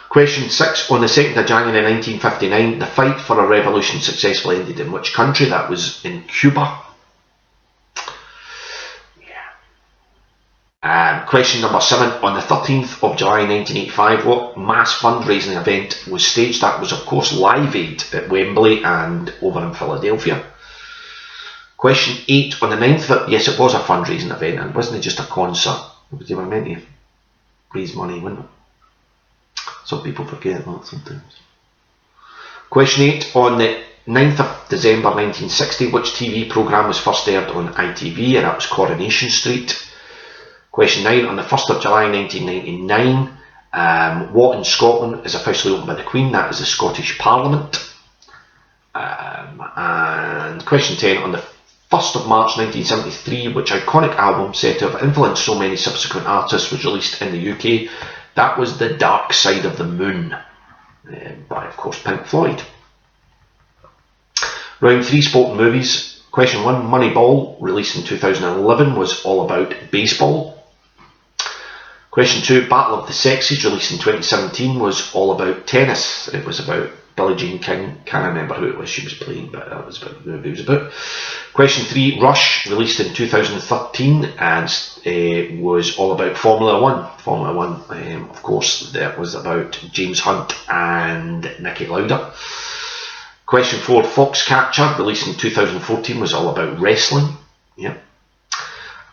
Question 6. On the 2nd of January 1959, the fight for a revolution successfully ended in which country? That was in Cuba. Question number 7. On the 13th of July 1985, what mass fundraising event was staged? That was, of course, Live Aid at Wembley and over in Philadelphia. Question 8. On the 9th, yes, it was a fundraising event, and wasn't it just a concert? They were meant to raise money, wasn't it? Some people forget that sometimes. Question 8. On the 9th of December 1960, which TV programme was first aired on ITV? And that was Coronation Street. Question 9. On the 1st of July 1999, what in Scotland is officially opened by the Queen? That is the Scottish Parliament. And question 10. On the 1st of March 1973, which iconic album said to have influenced so many subsequent artists was released in the UK? That was The Dark Side of the Moon, by, of course, Pink Floyd. Round 3, sport and movies. Question 1, Moneyball, released in 2011, was all about baseball. Question 2, Battle of the Sexes, released in 2017, was all about tennis. It was about Billie Jean King. Can't remember who it was she was playing, but that was about the movie it was about. Question 3, Rush, released in 2013, and was all about Formula 1. Formula 1, of course, that was about James Hunt and Niki Lauda. Question 4, Foxcatcher, released in 2014, was all about wrestling. Yep.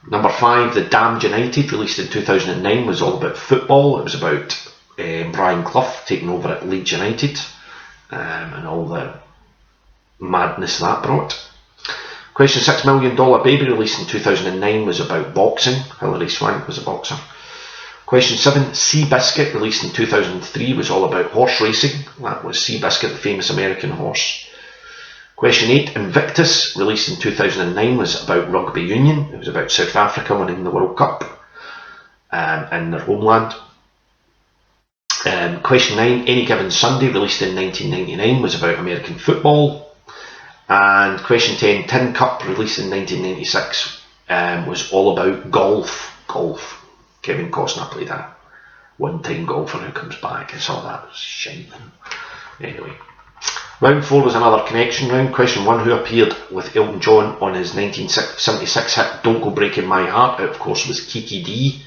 Number 5, The Damned United, released in 2009, was all about football. It was about Brian Clough taking over at Leeds United, and all the madness that brought. Question 6, $1 Million Baby, released in 2009, was about boxing. Hilary Swank was a boxer. Question 7, Seabiscuit, released in 2003, was all about horse racing. That was Seabiscuit, the famous American horse. Question 8, Invictus, released in 2009, was about rugby union. It was about South Africa winning the World Cup in their homeland. Question 9, Any Given Sunday, released in 1999, was about American football. And question 10, Tin Cup, released in 1996, was all about golf. Kevin Costner played a one-time golfer who comes back. I saw that, it was shite. Anyway. Round 4 was another connection round. Question 1, who appeared with Elton John on his 1976 hit Don't Go Breaking My Heart? It, of course, was Kiki D.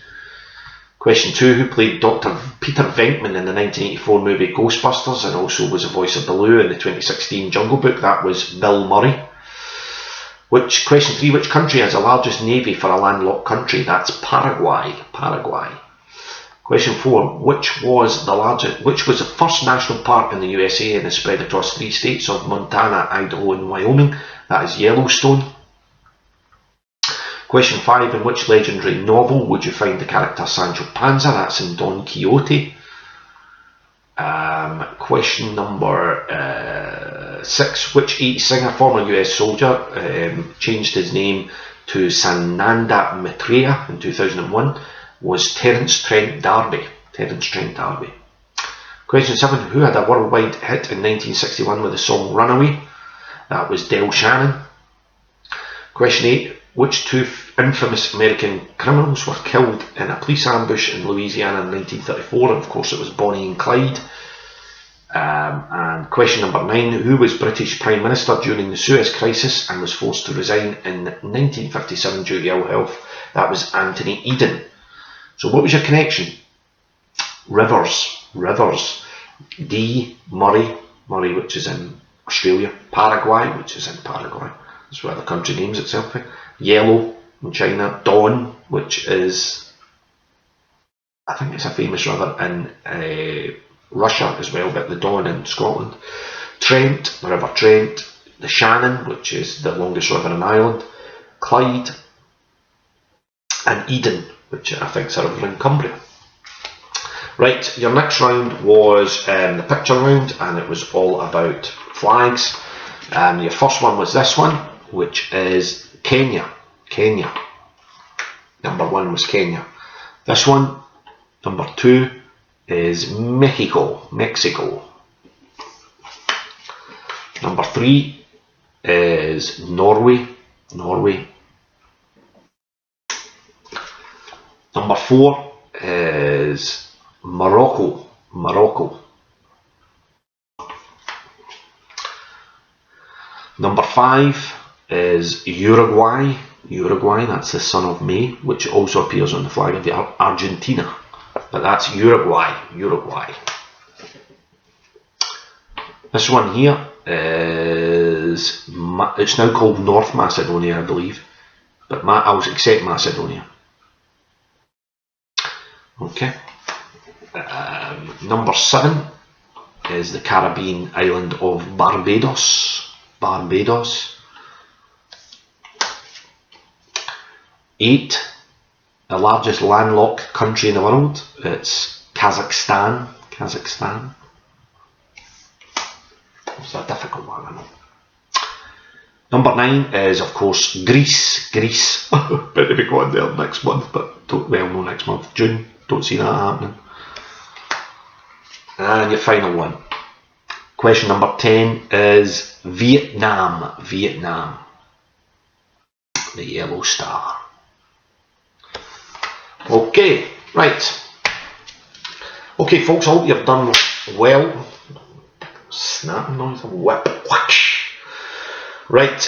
Question 2, who played Dr. Peter Venkman in the 1984 movie Ghostbusters and also was the voice of Baloo in the 2016 Jungle Book? That was Bill Murray. Question 3, which country has the largest navy for a landlocked country? That's Paraguay. Question 4, which was the first national park in the USA and is spread across 3 states of Montana, Idaho and Wyoming? That is Yellowstone. Question 5, in which legendary novel would you find the character Sancho Panza? That's in Don Quixote. Question number 6, which 80s singer, former US soldier, changed his name to Sananda Maitreya in 2001? Was Terence Trent D'Arby. Question 7, who had a worldwide hit in 1961 with the song Runaway? That was Del Shannon. Question 8, which 2 infamous American criminals were killed in a police ambush in Louisiana in 1934? Of course it was Bonnie and Clyde. And question number 9, who was British Prime Minister during the Suez Crisis and was forced to resign in 1957 due to ill health? That was Anthony Eden. So what was your connection? Rivers. D, Murray, which is in Australia. Paraguay, which is in Paraguay. That's where the country names itself. Yellow in China. Don, which is, I think it's a famous river in Russia as well, but the Don in Scotland. Trent, the River Trent. The Shannon, which is the longest river in Ireland. Clyde. And Eden, which I think is a river in Cumbria. Right, your next round was the picture round, and it was all about flags. Your first one was this one, which is Kenya. Number 1 was Kenya. This one, number 2, is Mexico. Number 3 is Norway. Number 4 is Morocco. Number 5 is Uruguay, that's the son of May, which also appears on the flag of Argentina. But that's Uruguay. This one here is, it's now called North Macedonia, I believe. But I'll accept Macedonia. Okay. Number 7 is the Caribbean island of Barbados. 8, the largest landlocked country in the world. It's Kazakhstan. It's a difficult one, I know. Number 9 is, of course, Greece. Greece. Better be going there next month, but no next month, June. Don't see that happening. And your final one. Question number 10 is Vietnam. Vietnam. The Yellow Star. Okay, right. Okay, folks, I hope you've done well. Snapping noise, a whip. Whoosh. Right,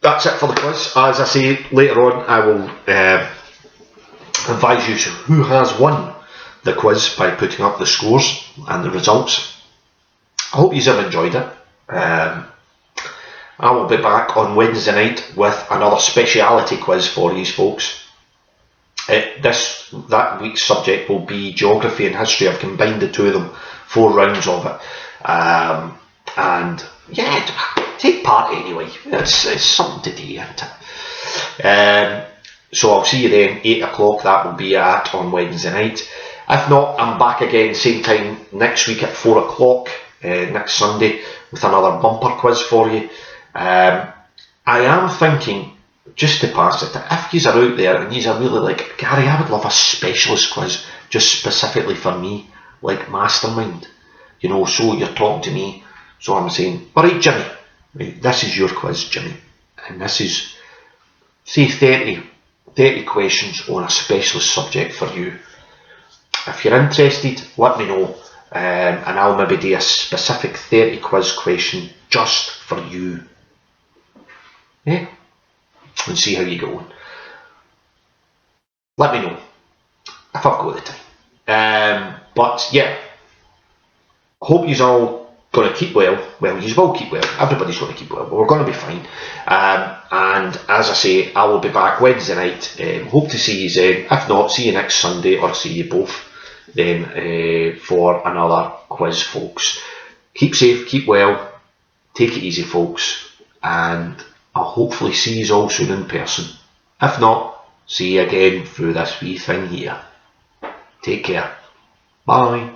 that's it for the quiz. As I say, later on I will advise you who has won the quiz by putting up the scores and the results. I hope you have enjoyed it. I will be back on Wednesday night with another speciality quiz for you folks. That week's subject will be geography and history. I've combined the two of them, 4 rounds of it. And yeah, take part anyway. It's something to do, isn't it? So I'll see you then, 8 o'clock, that will be on Wednesday night. If not, I'm back again same time next week at 4 o'clock, next Sunday, with another bumper quiz for you. I am thinking, just to pass it, if you are out there and you are really like, Gary, I would love a specialist quiz just specifically for me, like Mastermind, you know, so you're talking to me, so I'm saying, alright Jimmy, right, this is your quiz, Jimmy, and this is, say 30 questions on a specialist subject for you. If you're interested, let me know, and I'll maybe do a specific 30 quiz question just for you. Yeah, and see how you go on. Let me know if I've got the time. But yeah, I hope you're all going to keep well. Well, you will keep well. Everybody's going to keep well, but we're going to be fine. And as I say, I will be back Wednesday night. Hope to see you then. If not, see you next Sunday, or see you both then for another quiz, folks. Keep safe, keep well, take it easy, folks, and I'll hopefully see you all soon in person. If not, see you again through this wee thing here. Take care. Bye.